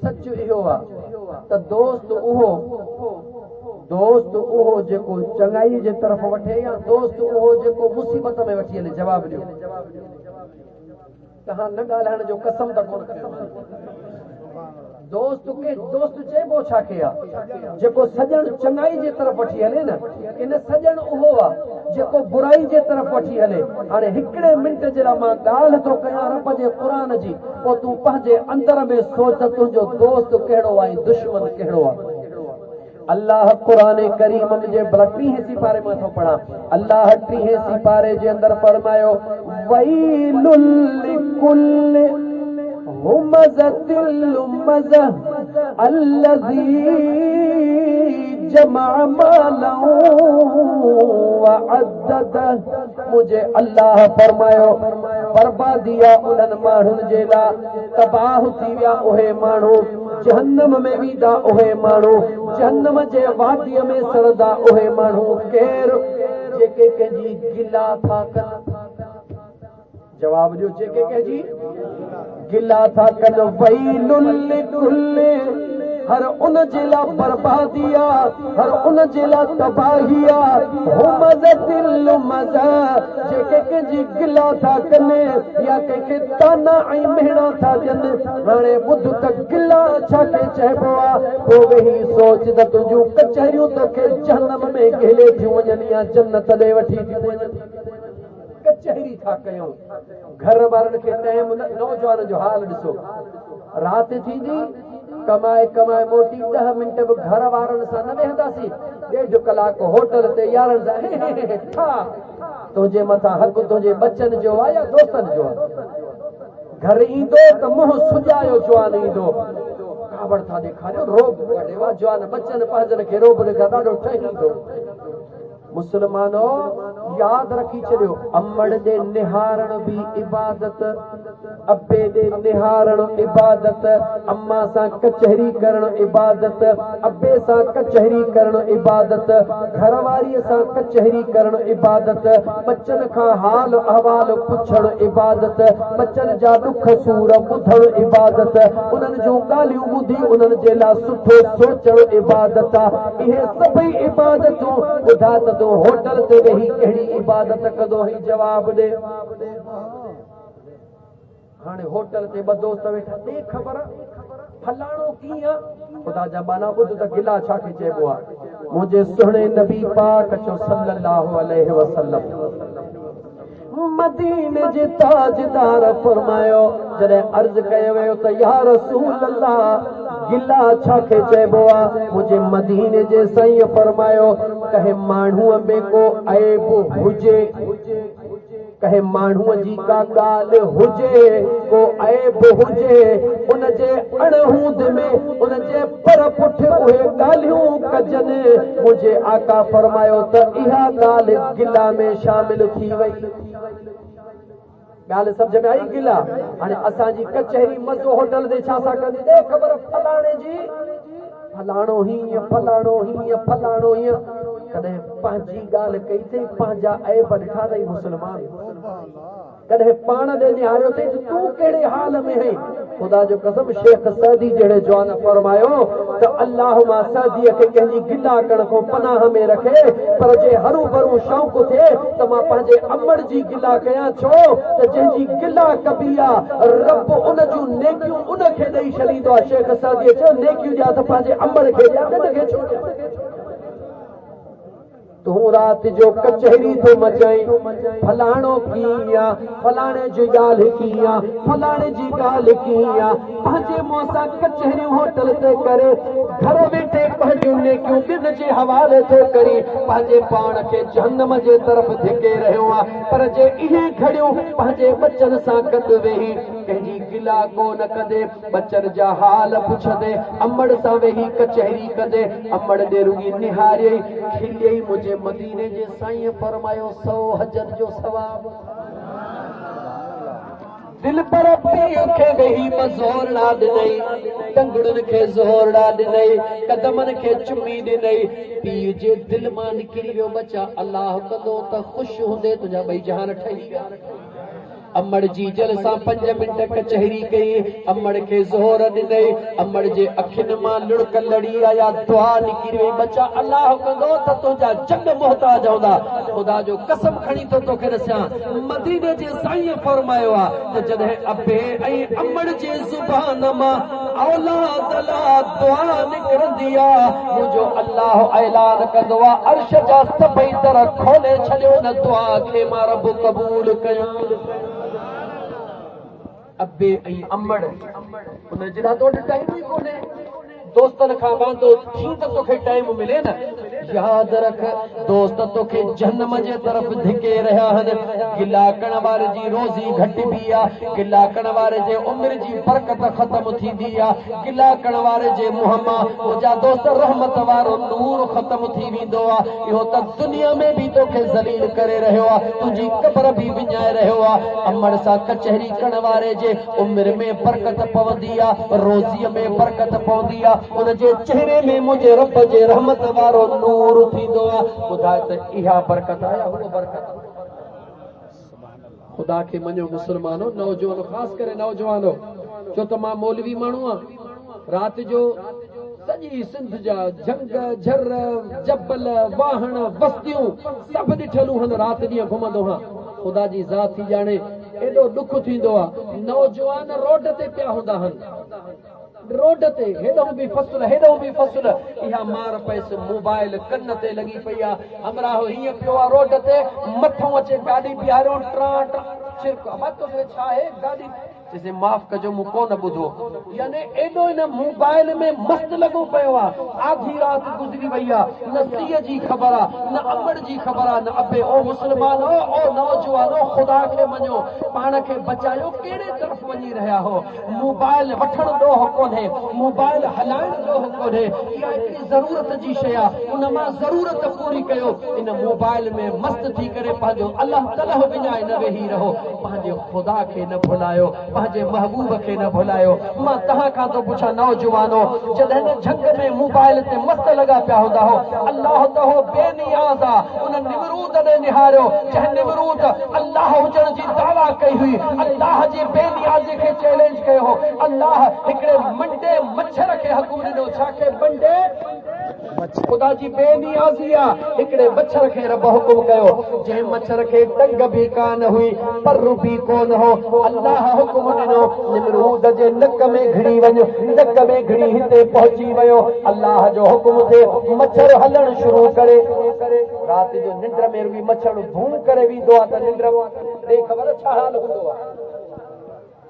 Speaker 1: सच इहो आहे त दोस्त उहो जेको चङाई जे तरफ़ वठे या दोस्त उहो जेको मुसीबत में वठी हले। जवाब ॾियो। तव्हां न ॻाल्हाइण जो कसम त कोन कयो। दोस्त चइबो छा खे आहे? जेको सजण चङाई जे तरफ़ वठी हले न, इन सजण उहो आहे जेको बुराई जे तरफ़ वठी हले। हाणे हिकिड़े मिंट जे लाइ मां ॻाल्हि थो कयां रब जे क़ुरान जी, पोइ तूं पंहिंजे अंदर में सोच त तुंहिंजो दोस्त कहिड़ो आहे, दुश्मन कहिड़ो आहे। अल्लाह कुरान करीम जे 30 सिपारे में थो पढ़ा। अल्लाह 30 सिपारे जे अंदर फरमायो वैलुल लिकुल्लि हुमज़तिल लुमज़ह अल्लज़ी जमअ मालन व अद्ददह। मुझे अल्लाह फरमायो बर्बादी आहे उन्हनि माण्हुनि जे लाइ, तबाह थी विया उहे माण्हू, जहन्नम में वेंदा उहे माण्हू, जहन्नम जे वादीअ में सड़ंदा उहे माण्हू। केरु? जेके कंहिंजी गिला था कनि। जवाब ॾियो। जेके कंहिंजी गिला था कनि। वैलुल लिकुल्लि, हर उन जे लाइ बर्बादी आहे, हर उन जे लाइ तबाही आहे। हुमज़तिल लुमज़ह, जेके कंहिंजी गिला था कनि या कंहिंखे ताना ऐं मेहणा था ॾियनि। हाणे ॿुध त गिला छाखे चइबो आहे, पोइ वेही सोच त तुंहिंजूं कचहरियूं तोखे जहन्नम में घेले थियूं वञनि या जन्नत ॾे वठी थियूं वञनि। कचहरी था कयूं। घर वारनि खे टाइम, नौजवान जो हाल ॾिसो, राति थींदी कमाए कमाए मोटी 10 मिंट बि घर वारनि सां न वेहंदासीं, 1.5 कलाक होटल ते यारनि सां तुंहिंजे मथां हक़ तुंहिंजे बचनि जो आहे या दोस्तनि जो आहे। घर ईंदो त मुंहुं सुॼायो जवान ईंदो, कावड़ था ॾेखारियो, रोब कढेवा जवान बचनि पंहिंजनि खे रोब ॾेखार ॾाढो ठहींदो। मुस्लमानो याद रखी छॾियो, अमड़ ॾे निहारण बि इबादत, अबे ॾे निहारण इबादत, अम्मा सां कचहरी करण इबादत, अबे सां कचहरी करण इबादत, घरवारीअ सां कचहरी करण इबादत, बच्चनि खां हाल अहवाल पुछण इबादत, बच्चनि जा दुख सूर ॿुधण इबादत, उन्हनि जूं ॻाल्हियूं ॿुधी उन्हनि जे लाइ सुठो सोचण इबादत आहे। इहे सभई इबादतूं ॿुधा त तूं होटल ते वेही कहिड़ी इबादत कंदो ही जवाब ॾे। हाणे होटल ते 2 दोस्त वेठा, ॾे ख़बर फलाणो कीअं, ख़ुदा जा माना ॿुध त गिला छाखे चइबो आहे। मुंहिंजे सुहिणे नबी पाक चो सल्लल्लाहु अलैहि वसल्लम मदीने जे ताजदार फरमायो, जॾहिं अर्ज़ कयो वियो त या रसूल अल्लाह गिला छाखे चइबो आहे, मुंहिंजे मदीने जे साईं फरमायो कंहिं माण्हूअ में को ऐब हुजे, कंहिं माण्हूअ जी का ॻाल्हि हुजे, को ऐब हुजे, उनजे अणहूंद में उनजे पर पुठ उहे ॻाल्हियूं कजनि, मुंहिंजे आका फरमायो त इहा ॻाल्हि गिला में शामिल थी वई। ॻाल्हि सम्झ में आई गिला? हाणे असांजी कचहरी मज़ो होटल ते छा सां कंदी, ॾे ख़बर फलाणे जी, फलाणो हीअं फलाणो हीअं फलाणो हीअं, कदे पांजी गाल कई थे पांजा ऐब ॾिठा अथई मुसलमान कदे पाण दे निहारियो थे तू केड़े हाल में है खुदा जो कसम शेख सदी जड़े जवान फरमायो तो अल्लाह मा सदी के कहनी गिला कण को पनाह में रखे पर जे हरू भरू शौक थे तो मा पांजे अमड़ जी गिला कया छो तो जंजी गिला कबिया रब उन जो नेकियूं उन के दई छलीदो शेख सदी चो नेकियूं जा तो पांजे अमड़ के जा कद के छो तू रात जो कचहरी तो मचाई फलाणो किया फलाणे जी गाल किया फलाणे जी गाल किया पंहिंजे मोसा कचहरी होटल ते करे घर वेठे पंहिंजूं नेकियूं बिन जे हवाले थो करी पंहिंजे पाण खे जहन्नम जे तरफ़ धिके रहियो आहे पर जे इहे खड़ियूं पंहिंजे बचन सां गॾु वेही कंहिंजी गिला कोन कंदे बचन जा हाल पुछंदे अमड़ सां वेही कचहरी कंदे अमड़ ॾे रुॻी निहारियई खिलियई मुंहिंजे मदीने जे साईं फरमायो 100 हजर जो सवाब दिल पर पीउ खे वेही मज़ोर ना ॾिनई टंगड़ुनि खे ज़ोर ना ॾिनई कदमनि खे चुमी ॾिनई पीउ जे दिल मां निकिरी वियो बचा अल्लाह कंदो त ख़ुशि हूंदे तुंहिंजा ॿई जहान ठही विया अमड़ जी जल सां 5 मिंट कचहरी कई अमड़ खे ज़ोर ॾिनई अमड़ जे अखियुनि मां लुड़क लड़ी आया दुआ निकिरी वई बचा अल्लाह कंदो त तुंहिंजा जग मोहताज हूंदा खुदा जो कसम खणी थो तोखे ॾसां मदीने जे साईं फरमायो आहे त जॾहिं अबे ऐं अमड़ जे ज़ुबान मां औलाद ला दुआ निकिरंदी आहे मुंहिंजो अल्लाह ऐलान कंदो आहे अर्श जा सभई दर खोले छॾियो न दुआ खे मां रब क़बूल कयां अबे ऐं अमड़ उन जे लाइ तो टाइम ही कोने दोस्तन खां वांदो थी त तोखे टाइम मिले न याद रख दोस्त तोखे जहन्नम जे तरफ़ धिके रहिया आहिनि गिला करण वारे जी रोज़ी घटिबी आहे गिला करण वारे जे उमिरि जी बरकत ख़तम थींदी आहे गिला करण वारे जे मुंह मां मुंहिंजा दोस्त रहमत वारो नूर ख़तम थी वेंदो आहे इहो त दुनिया में बि तोखे ज़लील करे रहियो आहे तुंहिंजी क़बर बि विञाए रहियो आहे अमड़ सां कचहरी करण वारे जे उमिरि में बरकत पवंदी आहे रोज़ीअ में बरकत पवंदी आहे उन जे चेहरे में मुंहिंजे रब जे रहमत वारो नूर थींदो आहे ॿुधाए त इहा बरकत आहे उहा बरकत खुदा खे मञो मुस्लमानो नौजवानो ख़ासि करे नौजवानो छो त मां मौलवी माण्हू आहियां राति जो सॼी सिंध जा झंग झर जबल वाहण बस्तियूं सभु ॾिठलूं आहिनि राति ॾींहुं घुमंदो आहियां खुदा जी ज़ात थी ॼाणे एॾो ॾुख थींदो आहे नौजवान रोड ते पिया हूंदा आहिनि रोड ते हेॾो बि फसल इहा मार पैस मोबाइल कन ते लॻी पई आहे हमराहो हीअं पियो आहे रोड ते मथां अचे गाॾी बीहारियो छा आहे गाॾी जैसे माफ़ कजो मूं कोन ॿुधो यानी एॾो हिन मोबाइल में मस्त लॻो पियो आहे आधी राति गुज़री वई आहे न सीअ जी ख़बर आहे न अमड़ जी ख़बर आहे न अबे ओ मुस्लमानो ओ नौजवानो ख़ुदा खे मञो पाण खे बचायो कहिड़े तरफ़ वञी रहिया हो मोबाइल वठण ॾोह कोन्हे मोबाइल हलाइण ॾोह कोन्हे इहा हिकिड़ी ज़रूरत जी शइ आहे उन मां ज़रूरत पूरी कयो इन मोबाइल में मस्त थी करे पंहिंजो अलाह तलह विञाए न वेही रहो पंहिंजे ख़ुदा खे न भुलायो पंहिंजे महबूब खे न भुलायो मां तव्हां खां थो पुछां नौजवानो जॾहिं न झंग में मोबाइल ते मस्त लॻा पिया हूंदा हो अल्लाह त हो बेनियाज़ आहे उन निमरूद ॾे निहारियो जंहिं निमरूद अल्लाह हुजण जी दावा कई हुई अल्लाह जी बेनियाज़ी खे चैलेंज कयो हो अल्लाह हिकिड़े मंडे मच्छर खे हुकुम ॾिनो छा के मंडे खुदा जी बेनियाज़ी आहे हिकिड़े मच्छर खे रब हुकुम कयो जंहिं मच्छर खे टंग बि कान हुई पर बि कोन हो अल्लाह हुकुम ॾिनो निमरूद जे नक में घिड़ी वञ नक में घिड़ी हिते पहुची वियो अल्लाह जो हुकुम थिए मच्छर हलण शुरू करे राति जो निंड में रुॻी मच्छर भूं करे वेंदो आहे त निंड ॾे ख़बर छा हाल हूंदो आहे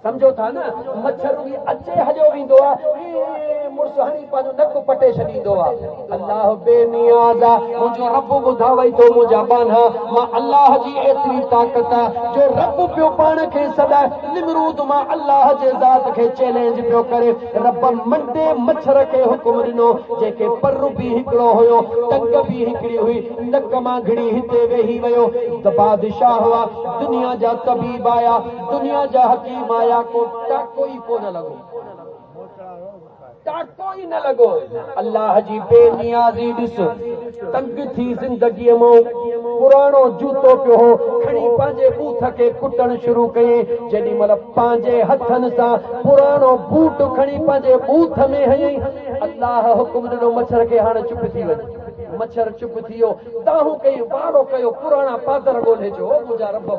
Speaker 1: समझो था न मच्छर रुॻी अचे हलियो वेंदो आहे मुड़ुस हणी पंहिंजो नक पटे छॾींदो आहे अल्लाह बेनियाज़ आहे मुंहिंजो रब ॿुधावई थो मुंहिंजा बाना मां अल्लाह जी एतिरी ताक़त आहे जो रब पियो पाण खे सदाए निमरूद मां अल्लाह जे ज़ात खे चैलेंज पियो करे रब मंडे मच्छर खे हुकुम ॾिनो जंहिंखे पर बि हिकिड़ो हुयो टंग बि हिकिड़ी हुई नक मां घिड़ी हिते वेही वियो त बादशाह हुआ दुनिया जा तबीब आया दुनिया जा हकीम आया को टाको ई कोन लॻो टाटो ही न लगो अल्लाह जी बेनियाज़ी ॾिस तंग थी ज़िंदगीअ मां पुराणो जूतो पियो हो खणी पंहिंजे बूथ खे कुटण शुरू कयईं जेॾी महिल पंहिंजे हथनि सां पुराणो बूट खणी पंहिंजे बूथ में हयईं अल्लाह हुकुम ॾिनो मच्छर खे हाणे चुप थी वञ मच्छर चुप थी वियो ताहूं कई वारो कयो पुराणा पादर ॻोल्हे जो मुंहिंजा रब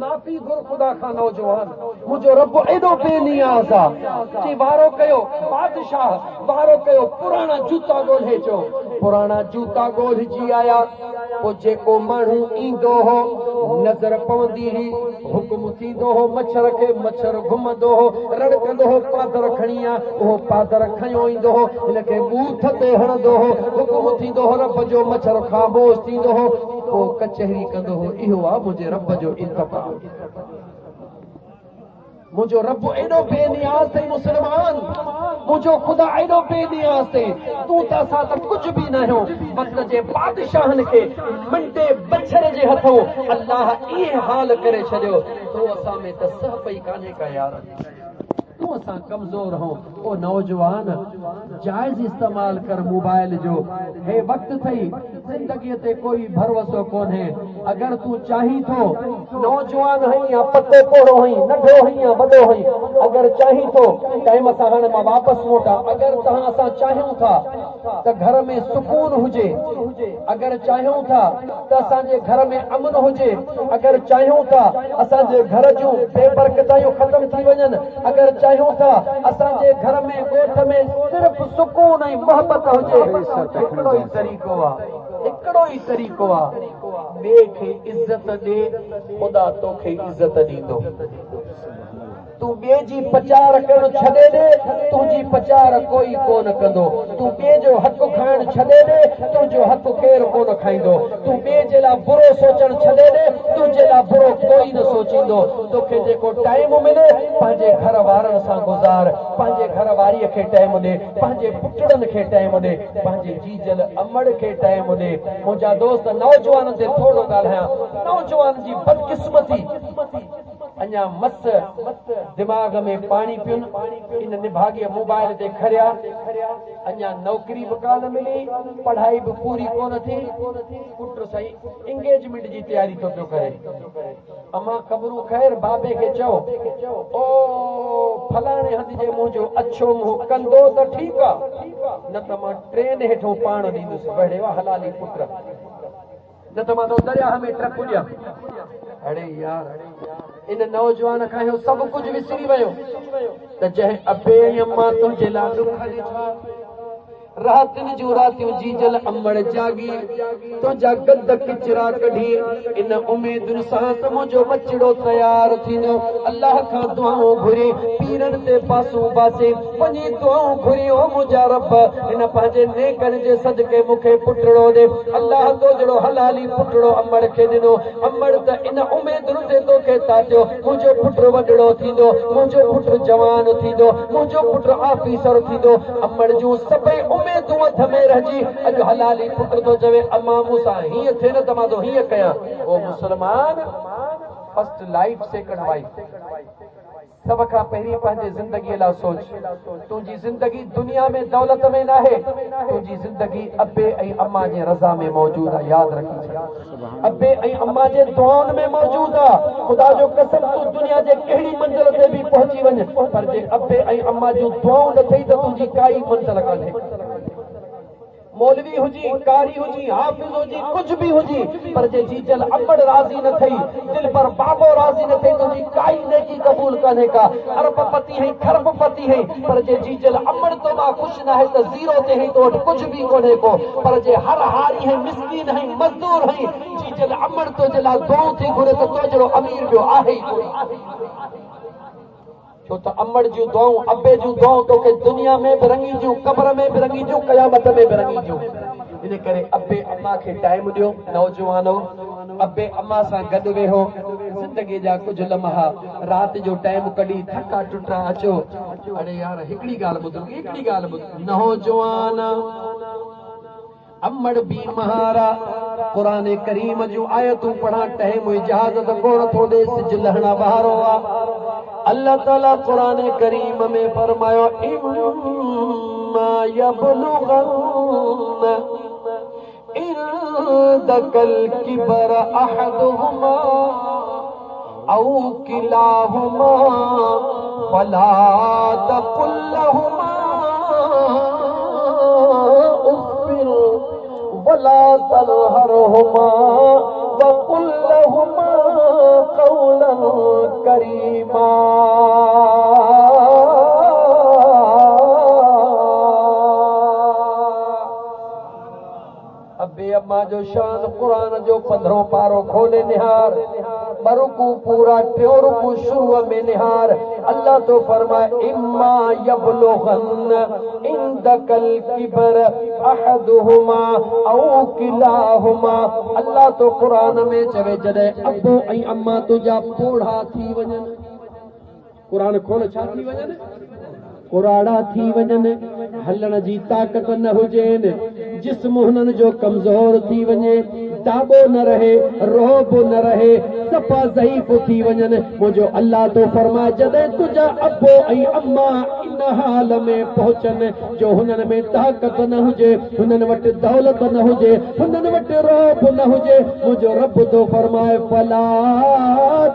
Speaker 1: माफ़ी घुर ख़ुदा खां नौजवान मुंहिंजो रब एॾो बेनियाज़ आहे चई वारो कयो बादशाह वारो कयो पुराणा जूता ॻोल्हे अचो पुराणा जूता ॻोल्हिजी आया पोइ जेको माण्हू ईंदो हो नज़र पवंदी हुई हुकुम थींदो हो मच्छर खे मच्छर घुमंदो हो रड़कंदो हो पादर खणी आ उहो पादर खयो ईंदो हो हिनखे बूथ ते हणंदो हो हुकुम थींदो हो रब जो मच्छर ख़ामोश थींदो हो पोइ कचहरी कंदो हो इहो आहे मुंहिंजे रब जो इंतफ़ा मुझो रब एडो बेनियाज़ थे मुसलमान मुझो खुदा एडो बेनियाज़ थे तू त असां त कुछ भी न हो वक्त जे बादशाहन के मंडे बछर जे हथों अल्लाह ये हाल करे छड़ियो तो असां में त सह पई काने का यार तू असां कमजोर हो ओ नौजवान जायज इस्तेमाल कर मोबाइल जो हे वक्त थई जिंदगी ते कोई भरोसो कोन्हे अगर तू चाही तो नौजवान हई या पतो पोड़ो हई नढो हई या वडो हई अगर चाही तो टाइम सां हाणे मां वापस मोटा अगर तहां असां चाहियूं था त घर में सुकून हुजे अगर चाहियूं था त असांजे घर में अमन हुजे अगर चाहियूं था असांजे घर जूं बेबरकतायूं खत्म थी वञनि अगर चाहियूं था असांजे घर में ॻोठ में सिर्फ़ सुकून ऐं मोहबत हुजे हिकिड़ो ई तरीक़ो आहे हिकिड़ो ई तरीक़ो आहे ॿिए खे इज़त ॾे ख़ुदा तोखे इज़त ॾींदो तू ॿिए जी पचार करणु छॾे ॾे तुंहिंजी पचार कोई कोन कंदो तू ॿिए जो हक़ खाइणु छॾे ॾे तुंहिंजो हक़ केरु कोन खाईंदो तू ॿिए जे लाइ बुरो सोचणु छॾे ॾे तुंहिंजे लाइ बुरो कोई न सोचींदो तोखे जेको टाइम मिले पंहिंजे घर वारनि सां गुज़ार पंहिंजे घर वारीअ खे टाइम ॾे पंहिंजे पुटड़नि खे टाइम ॾे पंहिंजे जीजल अमड़ खे टाइम ॾे मुंहिंजा दोस्त नौजवान ते थोरो ॻाल्हायां नौजवान जी बदकिस्मती अञा मस दिमाग में पानी पियुनि इन निभागीअ मोबाइल ते खरिया अञा नौकरी बि कान मिली पढ़ाई बि पूरी कोन थी पुट सही एंगेजमेंट जी तयारी थो पियो करे अमां ख़बरूं ख़ैर बाबे खे चओ ओ फलाणे हंधि जे मुंहिंजो अछो मुंहुं कंदो त ठीकु आहे न त मां ट्रेन हेठों पाण ॾींदुसि बहिड़े हलाली पुट न त मां तो दरिया में ट्रक ॾियां अड़े यार इन नौजवान खां इहो सभु कुझु विसरी वियो त जंहिं अबे अम्मा तुंहिंजे लाइ दुख ॾिठा रातिनि जूं रातियूं जीजल अमड़ जागी तुंहिंजा गद किचरा कढी इन उमेदुनि सां त मुंहिंजो बचड़ो तयारु थींदो अल्लाह खां दुआऊं घुरी पीरनि ते पासूं बासे वञी दुआऊं घुरी ओ मुंहिंजा रब इन पंहिंजे नेकनि जे सदके मूंखे पुटड़ो ॾे अल्लाह तो जहिड़ो हलाली पुटड़ो अमड़ खे ॾिनो अमड़ त इन उमेदुनि ते तोखे तातियो मुंहिंजो पुट वॾड़ो थींदो मुंहिंजो पुट जवान थींदो मुंहिंजो पुट ऑफिसर थींदो अमड़ जूं सभई तूं हथ में रहिजी अॼु हलाली पुट थो चवे अम्मा मूंसां हीअं थिए न त मां तो हीअं कयां ओ मुसलमान फर्स्ट लाइफ सेकंड वाइफ सब खां पहिरीं पंहिंजे ज़िंदगीअ लाइ सोच तुंहिंजी ज़िंदगी दुनिया में दौलत में न आहे तुंहिंजी ज़िंदगी अबे ऐं अम्मा जे रज़ा में मौजूद आहे यादि रखी अबे ऐं अम्मा जे दुआउनि में मौजूद आहे खुदा जो कसम तूं दुनिया जे कहिड़ी मंज़िल ते बि पहुची वञ पर जे अबे ऐं अम्मा जूं दुआऊं न अथई त तुंहिंजी काई मंज़िल कान्हे मौलवी हुजी कारी हुजी हाफिज हुजी कुछ भी हुजी पर जे जीजल अमड़ राज़ी न थई दिल पर बाबो राज़ी न थई तुंहिंजी काई नेकी कबूल कान्हे का अरबपति है खरबपति है पर जे जीजल अमड़ तो मां खुश न है त ज़ीरो ते है तो कुछ भी कोन्हे को पर जे हर हारी है मिस्कीन है मजदूर है जीजल अमड़ तो जे ला दुआऊं थी घुरे त तो जहिड़ो अमीर ॿियो आहे ई कोई छो त अमड़ जूं दुआऊं अबे जूं दुआऊं तोखे दुनिया में बि रंगी जूं कब्र में बि रंगी जूं क़यामत में बि रंगी जूं इन करे अबे अम्मा खे टाइम ॾियो नौजवानो अबे अम्मा सां गॾु वेहो ज़िंदगी जा कुझु लम्हा राति जो टाइम कढी थका टुटा अचो अरे यार हिकिड़ी ॻाल्हि ॿुधो नौजवान अमड़ बीमार कुरान करीम जूं आयतूं पढ़ा टाइम इजाज़त कोन थो ॾे सिज लहणा ॿाहिरो आहे अल्लाह ताला कुरान करीम में फरमायो इम्मा यबलुगन्न इंदकल किबर अहदुहुमा औ किलाहुमा फला तकुल लहुमा उफ़्फ़िन वला तनहरहुमा वकुल लहुमा क़ौलन करीमा। अबे अम्मा जो शान कुरान जो 15 पारो खोले निहार बरुकू पूरा ट्यो रुकू शुरू में निहार अल्लाह तो फरमाए इम्मा यबलुगन्न इंदकल किबर अहदुहुमा औ किलाहुमा अल्लाह तो कुरान में चवे जॾहिं अबो ऐं अम्मा तुंहिंजा पोढ़ा थी वञनि कुरान खोल छा थी वञनि कुराड़ा थी वञनि हलण जी ताक़त न हुजेनि जिस्म हुननि जो कमज़ोर थी वञे दाबो न रहे रोब न रहे सफ़ा ज़ईफ़ थी वञनि मुंहिंजो अल्लाह तो फरमाए जॾहिं तुंहिंजा अबो ऐं अम्मा इन हाल में पहुचनि जो हुननि में ताक़त न हुजे हुननि वटि दौलत न हुजे हुननि वटि रोब न हुजे मुंहिंजो रब तो फरमाए फला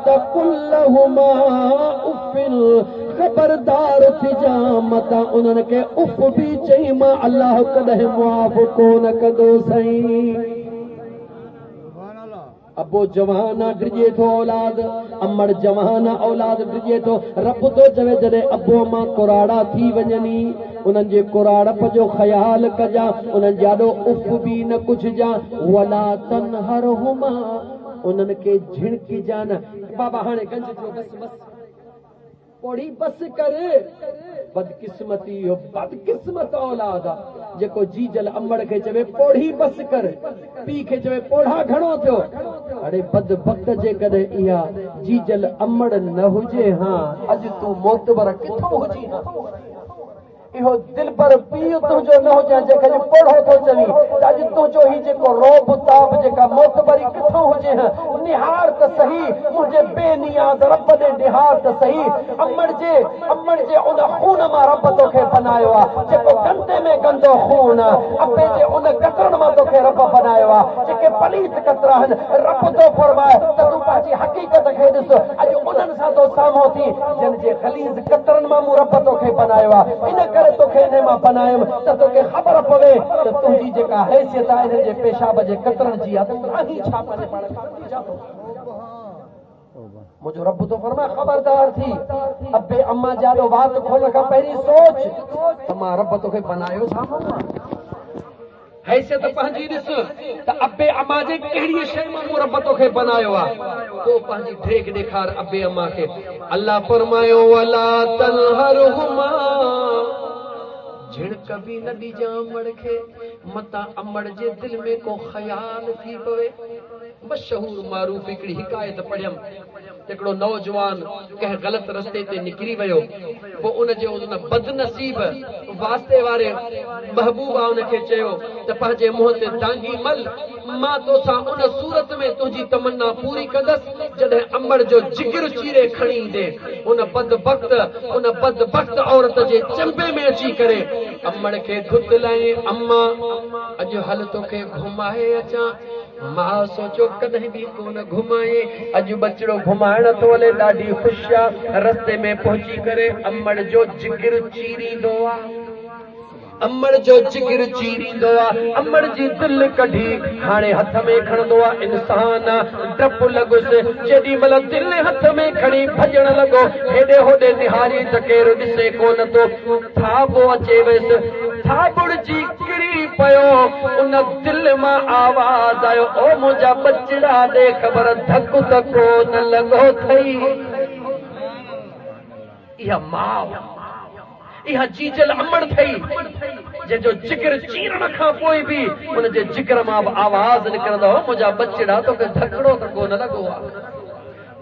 Speaker 1: तकुल लहुमा उफ़्फ़िन खबरदार थी जा मता उन्हनि खे उफ़ बि चई मां अल्लाह कॾहिं मुआफ़ कोन कंदो साईं। अबो जवाना डिजे थो औलाद अमड़ जवाना औलाद डिजे थो रब तो चवे जॾहिं अबो मां कुराड़ा थी वञनि उन्हनि जे कुराड़प जो ख़्याल कजां उन्हनि जाॾो उफ़ बि न कुझजां वला तनहरहुमा उन्हनि खे झिणकिजां न बाबा हाणे गंज थियो बस बस पोड़ी बस करे बदकिस्मती हो बदकिस्मत औलाद जेको जीजल अमड़ खे चवे पोड़ी बस कर पी खे चवे पोढ़ा घणो थियो अरे बदबख्त जे कदे इहा जीजल अमड़ न हुजे हां अज तू मोतबर किथों हुजी हां इहो दिल पर पीउ तुंहिंजो न हुजे जेके पोढ़ो थो चवी अज तुंहिंजो ही जेको रोब ताब जेका मोतबरी किथों हुजे निहार त सही मुंहिंजे बेनियाद रब ॾे निहार त सही अमड़ जे उन खून मां रब तोखे बनायो आहे जेको गंदे में गंदो खून अबे जे उन कतरन मां तोखे रब बनायो आहे जेके पलीत कतरा आहिनि रब तो फरमाए त तूं पंहिंजी हक़ीक़त खे ॾिस अॼु उन्हनि सां तो साम्हूं थी जिन जे ख़लीज़ कतरनि मां मूं रब तोखे बनायो आहे इन करे तोखे इन मां बनायुमि त तोखे ख़बर पवे त तुंहिंजी जेका हैसियत आहे हिन जे पेशाब जे कतरनि जी आहे त आहीं छा पंहिंजे पाण खे मुझे रब तो फरमाए खबरदार थी अबे अम्मा जादो बात खोल का पहली सोच तमा रब तोखे बनायो साम्हूं हैसियत पंहिंजी ॾिस त अबे अम्मा जे कहिड़ी शइ मां मूं रब तोखे बनायो आहे तो पंहिंजी ढेक ॾेखार अबे अम्मा खे अल्लाह फरमायो वला तनहरहुमा झिड़क भी न ॾिजां अमड़ खे मता अमड़ जे दिल में को ख्याल थी पवे मशहूर मारूफ हिकिड़ी हिकायत पढ़ियम हिकिड़ो नौजवान कंहिं ग़लति रस्ते ते निकिरी वियो पोइ उनजे उन बदनसीब वास्ते वारे महबूबा उनखे चयो त पंहिंजे मुंहं ते दांगी मल मां तोसां उन सूरत में तुंहिंजी तमन्ना पूरी कंदसि जॾहिं अमड़ जो जिगर चीरे खणी ईंदे उन बदबख्त औरत जे चंबे में अची करे अमड़ खे धुत लाइ अम्मा अॼु हल तोखे घुमाए अचां मां सोचो कॾहिं बि कोन घुमाए अॼु बचड़ो घुमाइण थो हले ॾाढी ख़ुशि आहे रस्ते में पहुची करे अमड़ जो जिगर चीरींदो आहे अमड़ जो जिगर चीरींदो आहे अमड़ जी दिल कढी हाणे हथ में खणंदो आहे इंसान डप लॻुसि जेॾी महिल दिल हथ में खणी भॼण लॻो हेॾे होॾे निहारी त केरु ॾिसे कोन थो थाबो अचे वियुसि थाबुड़ जी किरी पियो उन दिल मां आवाज़ आयो ओ मुंहिंजा बचड़ा ॾे ख़बर धक त कोन लॻो अथई इहा माउ इहा जीजल अमड़ थई जंहिंजो जिगर चीरण खां पोइ बि उनजे जिगर मां बि आवाज़ निकिरंदो मुंहिंजा बचड़ा तोखे धकड़ो त कोन लॻो आहे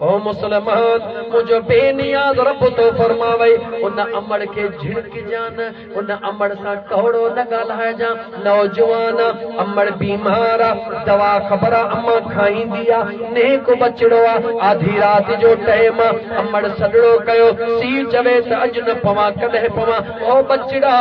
Speaker 1: ओ मुसलमान मुझो बेनियाज़ रब तो फरमावे उन अमड़ के झिड़क जान उन अमड़ सा कौड़ो न ॻाल्हाए जा नौजवान अमड़ बीमार दवा ख़बर अम्मा खाईंदी आ नेक बचड़ो आ आधी रात जो टाइम अमड़ सॾड़ो कयो सी चवे त अॼु न पवां कॾहिं पवां ओ बचड़ा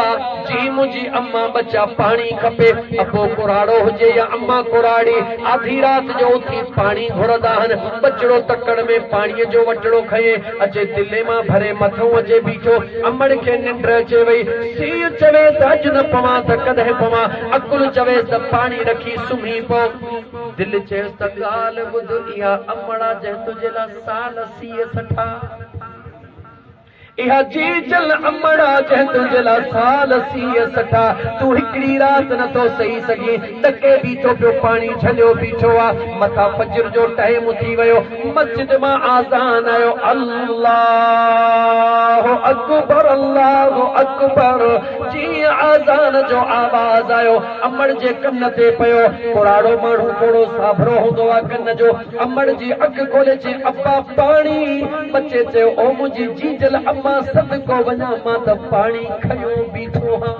Speaker 1: जी मुंहिंजी अम्मा बच्चा पाणी खपे अबो कुराड़ो हुजे या अम्मा कुराड़ी आधी रात जो उथी पाणी घुरंदा आहिनि बचड़ो तकड़ में पाणीअ जो वटड़ो खये अचे दिले मां भरे मथो अचे बीठो अमड़ खे निंड अचे वई सी चवे त अॼु न पवां त कॾहिं पवां अकुल चवे त पाणी रखी सुम्ही पओ दिल चेसि त ॻाल्हि ॿुध इहा अमड़ा जंहिं तुंहिंजे लाइ साल 60 इहा जी चल अमड़ा जंहिं तुंहिंजे लाइ साल 60 तूं हिकिड़ी राति नथो सही सघीं टके बीठो पियो पाणी छलियो बीठो आहे मथां फजर जो टाइम थी वियो मस्जिद मां आज़ान आयो अल्लाहु अकबर जीअं आज़ान जो आवाज़ आयो अमड़ जे कन ते पियो पुराड़ो माण्हू थोरो साभरो हूंदो आहे कन जो अमड़ जी अखि खोले चई अब्बा पाणी बचे चयो ओ मुंहिंजी जीजल अम्मा सदको वञा मां त पाणी खयो बीठो हां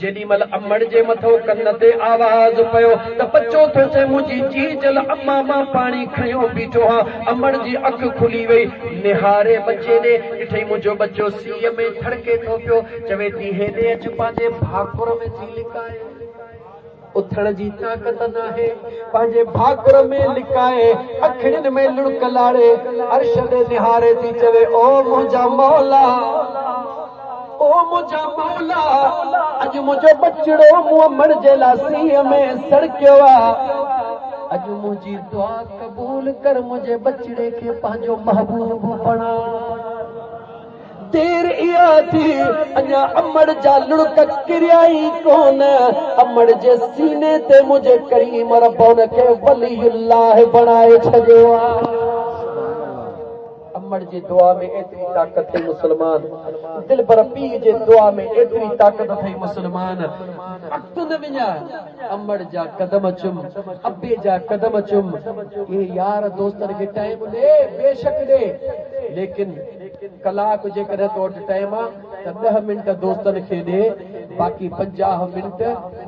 Speaker 1: जेॾी महिल अमड़ जे मथो कन ते आवाज़ पियो त बच्चो थो चए मुंहिंजी जीजल अम्मा मां पाणी खयो बीठो हां अमड़ जी अखि खुली वई निहारे बचे ॾे ॾिठई मुंहिंजो बच्चो सीअ में थड़के थो पियो चवे थी हेॾे अच पंहिंजे भाकुर में थी लिकाए उथण जी ताक़त नाहे पंहिंजे भाकुर में लिकाए अखियुनि में लुड़क लाड़े अर्श ॾे निहारे थी चवे ओ मुंहिंजा मौला अॼु मुंहिंजो बचड़ो मूं अमड़ जे लाइ सीअ में सड़कियो आहे अॼु मुंहिंजी दुआ क़बूल कर मुंहिंजे बचड़े खे पंहिंजो महबूब बणा देर इहा थी अञा अमड़ जा लुड़क किरिया ई कोन अमड़ जे सीने ते मुंहिंजे करीम रब उन खे वलीउल्लाह बणाए छॾियो आहे अमड़ जी दुआ में एतिरी ताक़त थी मुसलमान दिल पर पीउ जे दुआ में एतिरी ताक़त थी मुसलमान वक्त न विञाए अमड़ जा कदम चुम अब्बे जा कदम चुम ये यार दोस्तन खे टाइम ॾे बेशक ॾे लेकिन कलाक जेकॾहिं तो वटि टाइम आहे त 10 मिंट दोस्तन खे ॾे बाक़ी 50 मिंट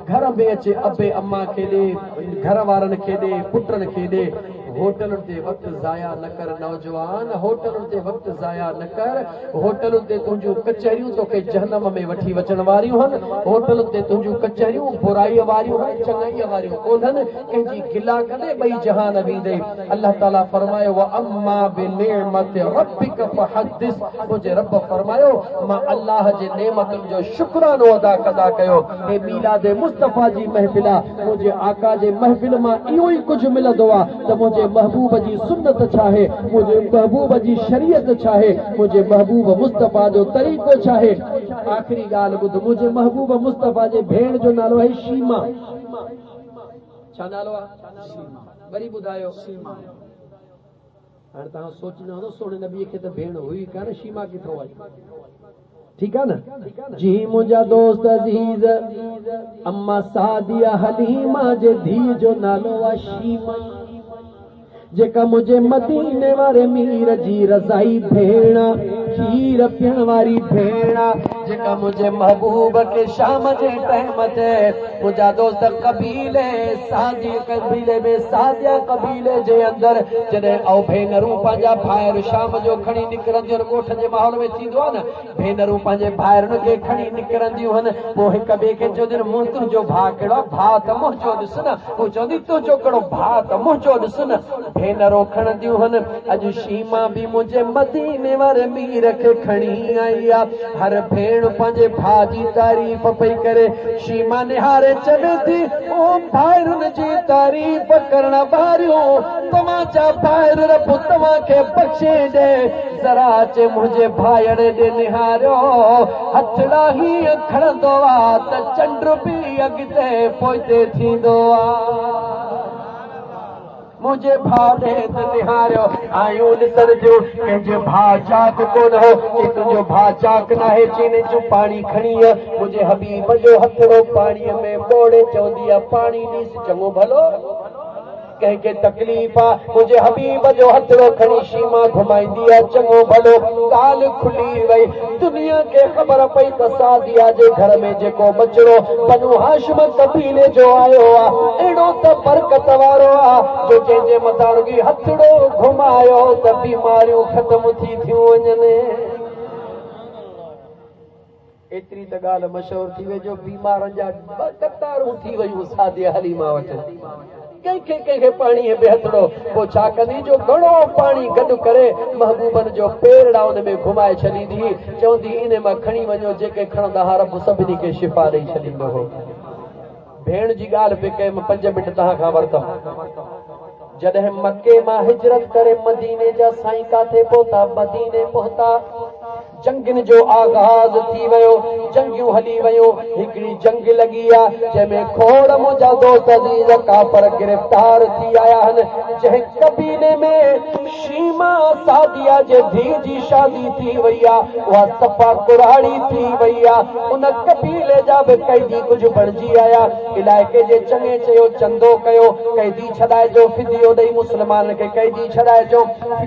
Speaker 1: घर में अचे अबे अम्मा खे ॾे घर वारनि खे ॾे पुटनि खे ॾे होटलुनि ते वक़्तु ज़ाया न कर नौजवान होटलुनि ते वक़्तु ज़ाया न कर होटलुनि ते तुंहिंजूं कचहरियूं तोखे जहन्नम में वठी अचण वारियूं आहिनि होटलुनि ते तुंहिंजूं कचहरियूं बुराईअ वारियूं आहिनि चङाईअ वारियूं कोन्हनि कंहिंजी गिला कॾहिं ॿई जहान वेंदे अल्लाह ताला फरमायो व अम्मा बिनिअमत रब्बिक फहदिस मुंहिंजे रब फरमायो मां अल्लाह जे नेमतुनि जो शुक्रानो अदा कदा कयो हे मीलाद मुस्तफ़ा जी महफ़िल आहे मुंहिंजे आका जे महफ़िल मां इहो ई कुझु मिलंदो आहे त मुंहिंजे महबूब जी सुन्नत छा आहे मुंहिंजे महबूब जी शरीयत छा आहे मुंहिंजे महबूब मुस्तफ़ा जो तरीक़ो छा आहे आख़िरी ॻाल्हि ॿुध मुंहिंजे महबूब मुस्तफ़ा जे भेण जो नालो आहे शीमा छा नालो आहे वरी ॿुधायो हाणे तव्हां सोचींदा हूंदो सोने नबीअ खे त भेण हुई कान शीमा किथां आई ठीक है ना जी मुंहिंजा दोस्त अज़ीज़ अम्मा सादिया हलीमा जे धीउ जो नालो आहे शीमा जेका मुझे मदीने वारे मीर जी रज़ाई भेण खीर पियण वारी भेण जेका मुझे महबूब के शाम जे टाइम ते मुंहिंजा दोस्त कबीले सादी कबीले में सादिया कबीले जे अंदर जॾहिं ऐं भेनरूं पंहिंजा भाइर शाम जो खणी निकिरंदियूं आहिनि ॻोठ जे माहौल में थींदो आहे न भेनरूं पंहिंजे भाइरुनि खे खणी निकिरंदियूं आहिनि पोइ हिक ॿिए खे चवंदियूं मूं तुंहिंजो भाउ कहिड़ो भाउ त मुंहिंजो ॾिस न पोइ चवंदी तुंहिंजो कहिड़ो भाउ त मुंहिंजो ॾिस न भेनरूं खणंदियूं आहिनि अॼु शीमा बि मुंहिंजे मदीने वारे मीर खे खणी आई आहे हर भेण पंहिंजे भाउ जी तारीफ़ पई करे शीमा निहारे चवे थी ओ भाइरुनि जी तारीफ़ करण वारियूं तव्हांजा भाइर रब तव्हांखे बख़्शे ॾे ज़रा अचे मुंहिंजे भाइड़े ॾे निहारियो हथड़ा हीअं खणंदो आहे त चंड बि अॻिते पोइते थींदो आहे मुझे भाउ ॾे त निहारियो आयूं ॾिसण जो कंहिंजो भाउ चाक कोन हो कि तुंहिंजो भाउ चाक नाहे चीने जो पाणी खणी मुंहिंजे हबीब जो हथड़ो पाणीअ में ॿोड़े चवंदी आहे पाणी ॾिस चङो भलो कंहिंखे तकलीफ़ आहे मुंहिंजे हबीब जो हथड़ो खणी शीमा घुमाईंदी आहे चङो भलो ॻाल्हि खुली वई दुनिया खे ख़बर पई त सादिया जे घर में जेको बचड़ो बनु हाशिम कबीले जो आयो आहे अहिड़ो त बरकत वारो आहे जो जंहिंजे मथां रुॻी हथड़ो घुमायो त बीमारियूं ख़तम थी थियूं वञनि एतिरी त ॻाल्हि मशहूर थी वई जो बीमारनि जा ॿ कतारूं थी वयूं सादिया हलीमा वटि कंहिंखे पाणीअ में हथड़ो पोइ छा कंदी जो घणो पाणी गॾु करे महबूबनि जो पेरड़ा उन में घुमाए छॾींदी चवंदी इन मां खणी वञो जेके खणंदा हा रब सभिनी खे शिफ़ा ॾेई छॾींदो हो भेण जी ॻाल्हि पे कई 5 मिंट तव्हां खां वरितमि जॾहिं मके मां हिजरत करे मदीने जा साईं काथे पहुता मदीने पहुता जंगिन जो आगाज़ थी वियो जंगियूं हली वियूं हिकिड़ी जंग लॻी आहे जंहिंमें खोड़ मुंहिंजा दोस्त अज़ीज़ काफ़र गिरफ़्तार थी आया आहिनि जंहिं कबीले में शीमा सादिया जे धीउ जी शादी थी वई आहे उहा सफ़ा कुराड़ी थी वई आहे उन कबीले जा बि कैदी कुझु बणिजी आया इलाइक़े जे चङे चयो चंदो कयो कैदी छॾाइजो फिदियो ॾेई मुस्लमान खे कैदी छॾाइजो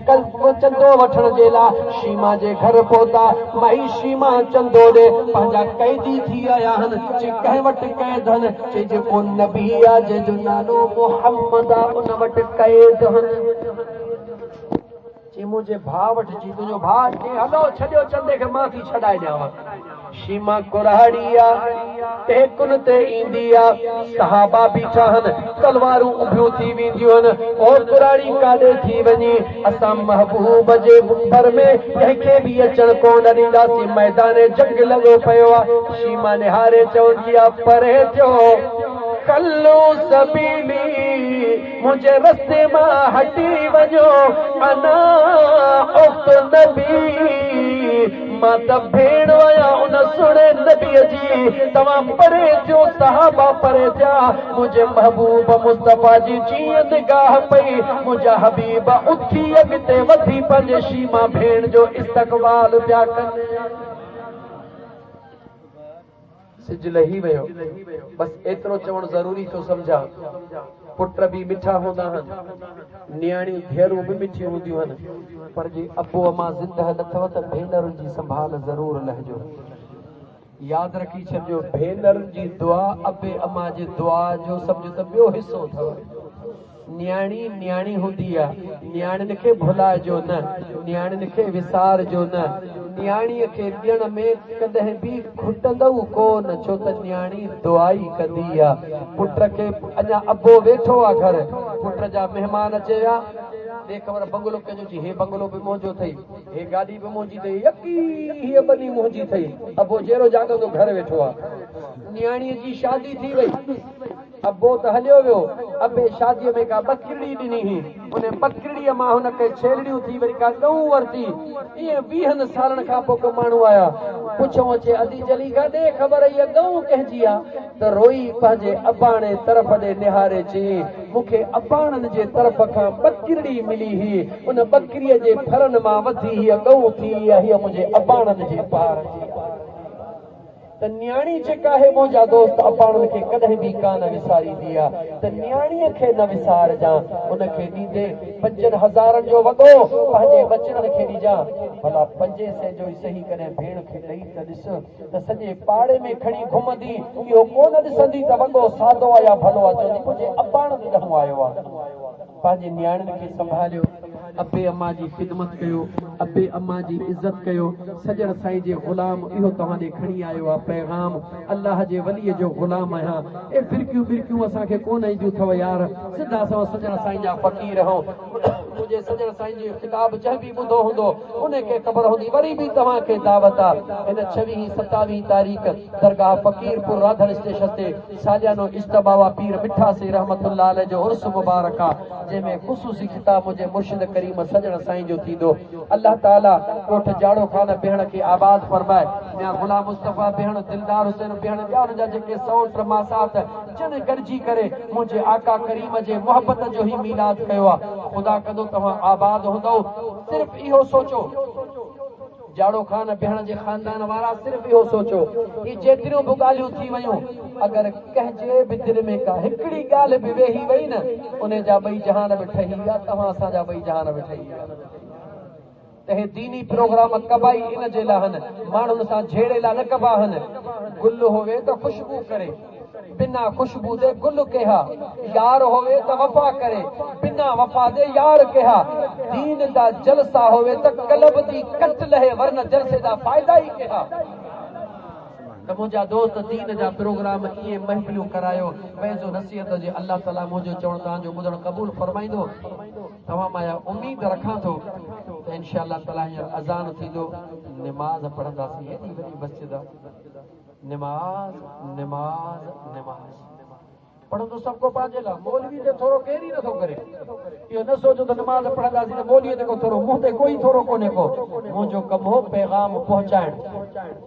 Speaker 1: चंदो वठण जे लाइ शीमा जे घर पहुता माई शीमा चंदो ॾे पंहिंजा कैदी थी आया आहिनि जे कंहिं वटि कैद आहिनि जे जेको नबी आहे जंहिंजो नालो मुहम्मद आहे उन वटि कैद आहिनि जे मुंहिंजे भाउ वटि जी तुंहिंजो भाउ चई हलो छॾियो चंदे खे मां थी छॾाए ॾियांव शीमा कुराड़ी आहे टेकुन ते ईंदी आहे सहाबा बीठा आहिनि तलवारूं उभियूं थी वेंदियूं आहिनि और कुराड़ी काॾे थी वञे असां महबूब जे मुंबर में कंहिंखे बि अचण कोन ॾींदासीं मैदान जंग लॻो पियो आहे शीमा निहारे चवंदी आहे परे थियो कल्लो सबीली मुझे रस्ते मां हटी वञो अना उख्त नबी मां त भेण आहियां उन सुणे नबीअ जी तव्हां परे जो सहाबा परे थिया मुंहिंजे महबूब मुस्तफ़ा जी जीअं निगाह पई मुंहिंजा हबीब उथी अॻिते वधी पंहिंजे शीमा भेण जो इस्तक़बाल पिया कनि सिज लही वियो बस एतिरो चवणु ज़रूरी थो सम्झां पुट बि मिठा हूंदा आहिनि नियाणियूं धीअरूं बि मिठियूं हूंदियूं आहिनि पर जे अबो अमा ज़िंदह न अथव त भेनरुनि जी संभाल ज़रूर लहिजो यादि रखी छॾिजो भेनरुनि जी दुआ अबे अमा जी दुआ जो सम्झो त ॿियो हिसो अथव न्याणी न्याणी हूंदी आहे न्याणियुनि खे भुलाइजो न न्याणियुनि खे विसारजो न न्याणीअ खे ॾियण में कॾहिं बि घुटंदव कोन छो त न्याणी दुआई कंदी आहे पुट खे अञा अबो वेठो आहे घर पुट जा महिमान अचे विया दे ख़बर बंगलो कंहिंजो जी हे बंगलो बि मुंहिंजो अथई हे गाॾी बि मुंहिंजी अथई यकी हीअ ॿनी मुंहिंजी अथई अबो जहिड़ो जाॻंदो घर वेठो आहे न्याणीअ जी शादी थी वई अबो त हलियो वियो अबे शादीअ में का बकरी ॾिनी हुई उन बकरीअ मां हुनखे छेलड़ियूं थी वरी का गऊं वरिती ईअं 20 सालनि खां पोइ को माण्हू आया पुछो अचे अदी जली काॾे ख़बर इहा गऊं कंहिंजी आहे त रोई पंहिंजे अबाणे तरफ़ ॾे निहारे चई मूंखे अबाणनि जे तरफ़ खां बकरी मिली हुई उन बकरीअ जे फरनि मां वधी हीअ गऊं थी आहे हीअ मुंहिंजे अबाणनि जे पार जी त न्याणी जेका आहे मुंहिंजा दोस्त अबाणनि खे कॾहिं बि कान विसारींदी आहे त न्याणीअ खे न विसारजां उनखे ॾींदे 5000 जो वॻो पंहिंजे बचड़नि खे ॾिजां भला 500 जो ई सही कॾहिं भेण खे ॾेई त ॾिस त सॼे पाड़े में खणी घुमंदी इहो कोन ॾिसंदी त वॻो सादो आहे या भलो आहे चवंदी मुंहिंजे अबाणनि ॾांहुं आयो आहे पंहिंजे न्याणियुनि खे संभालियो अबे अम्मा जी ख़िदमत कयो अबे अम्मा जी इज़त कयो सजण साईं जे ग़ुलाम इहो तव्हां ॾे खणी आयो आहे पैगाम अल्लाह जे वलीअ जो ग़ुलाम आहियां ए फिरकियूं बिरकियूं असांखे कोन ईंदियूं अथव यार सिधा असां सजण साईं जा फ़क़ीर रहूं मुंहिंजे सजण साईं जी ख़िताब जंहिं बि ॿुधो हूंदो उनखे ख़बर हूंदी वरी बि तव्हांखे दावत आहे हिन 26-27 तारीख़ दरगाह फ़क़ीरपुर राधड़ स्टेशन ते सालियानो इज्तबावा पीर मिठा से रहमतुल्लाह अलैह जो उर्स मुबारक आहे जंहिंमें ख़ुसूसी ख़िताब मुंहिंजे मुर्शिद करीम सजण साईं जो थींदो अल्लाह ताला कोठ जाड़ो खान भेण खे आबाद फरमाए या गुलाम मुस्तफ़ा भेण दिलदार हुसैन भेण ॿिया हुन जा जेके सौट मासात जन गॾिजी करे मुंहिंजे आका करीम जे मोहबत जो ई मीलाद कयो आहे ख़ुदा कंदो तव्हां आबाद हूंदो सिर्फ़ इहो सोचो जाड़ो खान भेण जे खानदान वारा सिर्फ इहो सोचो ई जेतिरियूं बि ॻाल्हियूं थी वयूं अगरि कंहिंजे बि दिलि में का हिकिड़ी ॻाल्हि बि वेही वई न उन जा ॿई जहान बि ठही विया तव्हां असांजा ॿई जहान बि ठही विया तंहिं दीनी प्रोग्राम कबाई इन जे लाइ आहिनि माण्हुनि सां झेड़े लाइ न कबा आहिनि गुल होवे त खुशबू करे बिना खुशबू दे गुल कहा यार होवे त वफा करे बिना वफा दे यार कहा दीन दा जलसा होवे त कलब दी कट लहे वरना जलसे दा फायदा ही कहा त मुंहिंजा दोस्त दीन जा प्रोग्राम इहे महफ़िलूं करायो पंहिंजो नसीहत जे अल्लाह ताला मुंहिंजो चवण तव्हांजो ॿुधणु क़बूल फरमाईंदो तव्हां मां उम्मीद रखां थो त इंशाअल्लाह ताला हींअर अज़ान थींदो निमाज़ पढ़ंदासीं हेॾी वॾी मस्जिद निमाज़ निमाज़ निमाज़ पढ़ंदो सबको पंहिंजे लाइ मौलवी ते थोरो केरु ई नथो करे इहो न सोचो त निमाज़ पढ़ंदासीं त मौलवीअ ते को थोरो मुंहं ते कोई थोरो कोन्हे को मुंहिंजो कमु हो पैगाम पहुचाइणु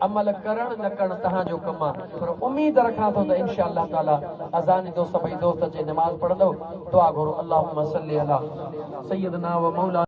Speaker 1: अमल करणु न करणु तव्हांजो कमु आहे पर उम्मीद रखां थो त इंशाअल्लाह ताला अज़ान ईंदो सभई दोस्त अचे निमाज़ पढ़ंदो दुआ घुरो अल्लाहुम्मा सल्ली अला सय्यदना व मौलाना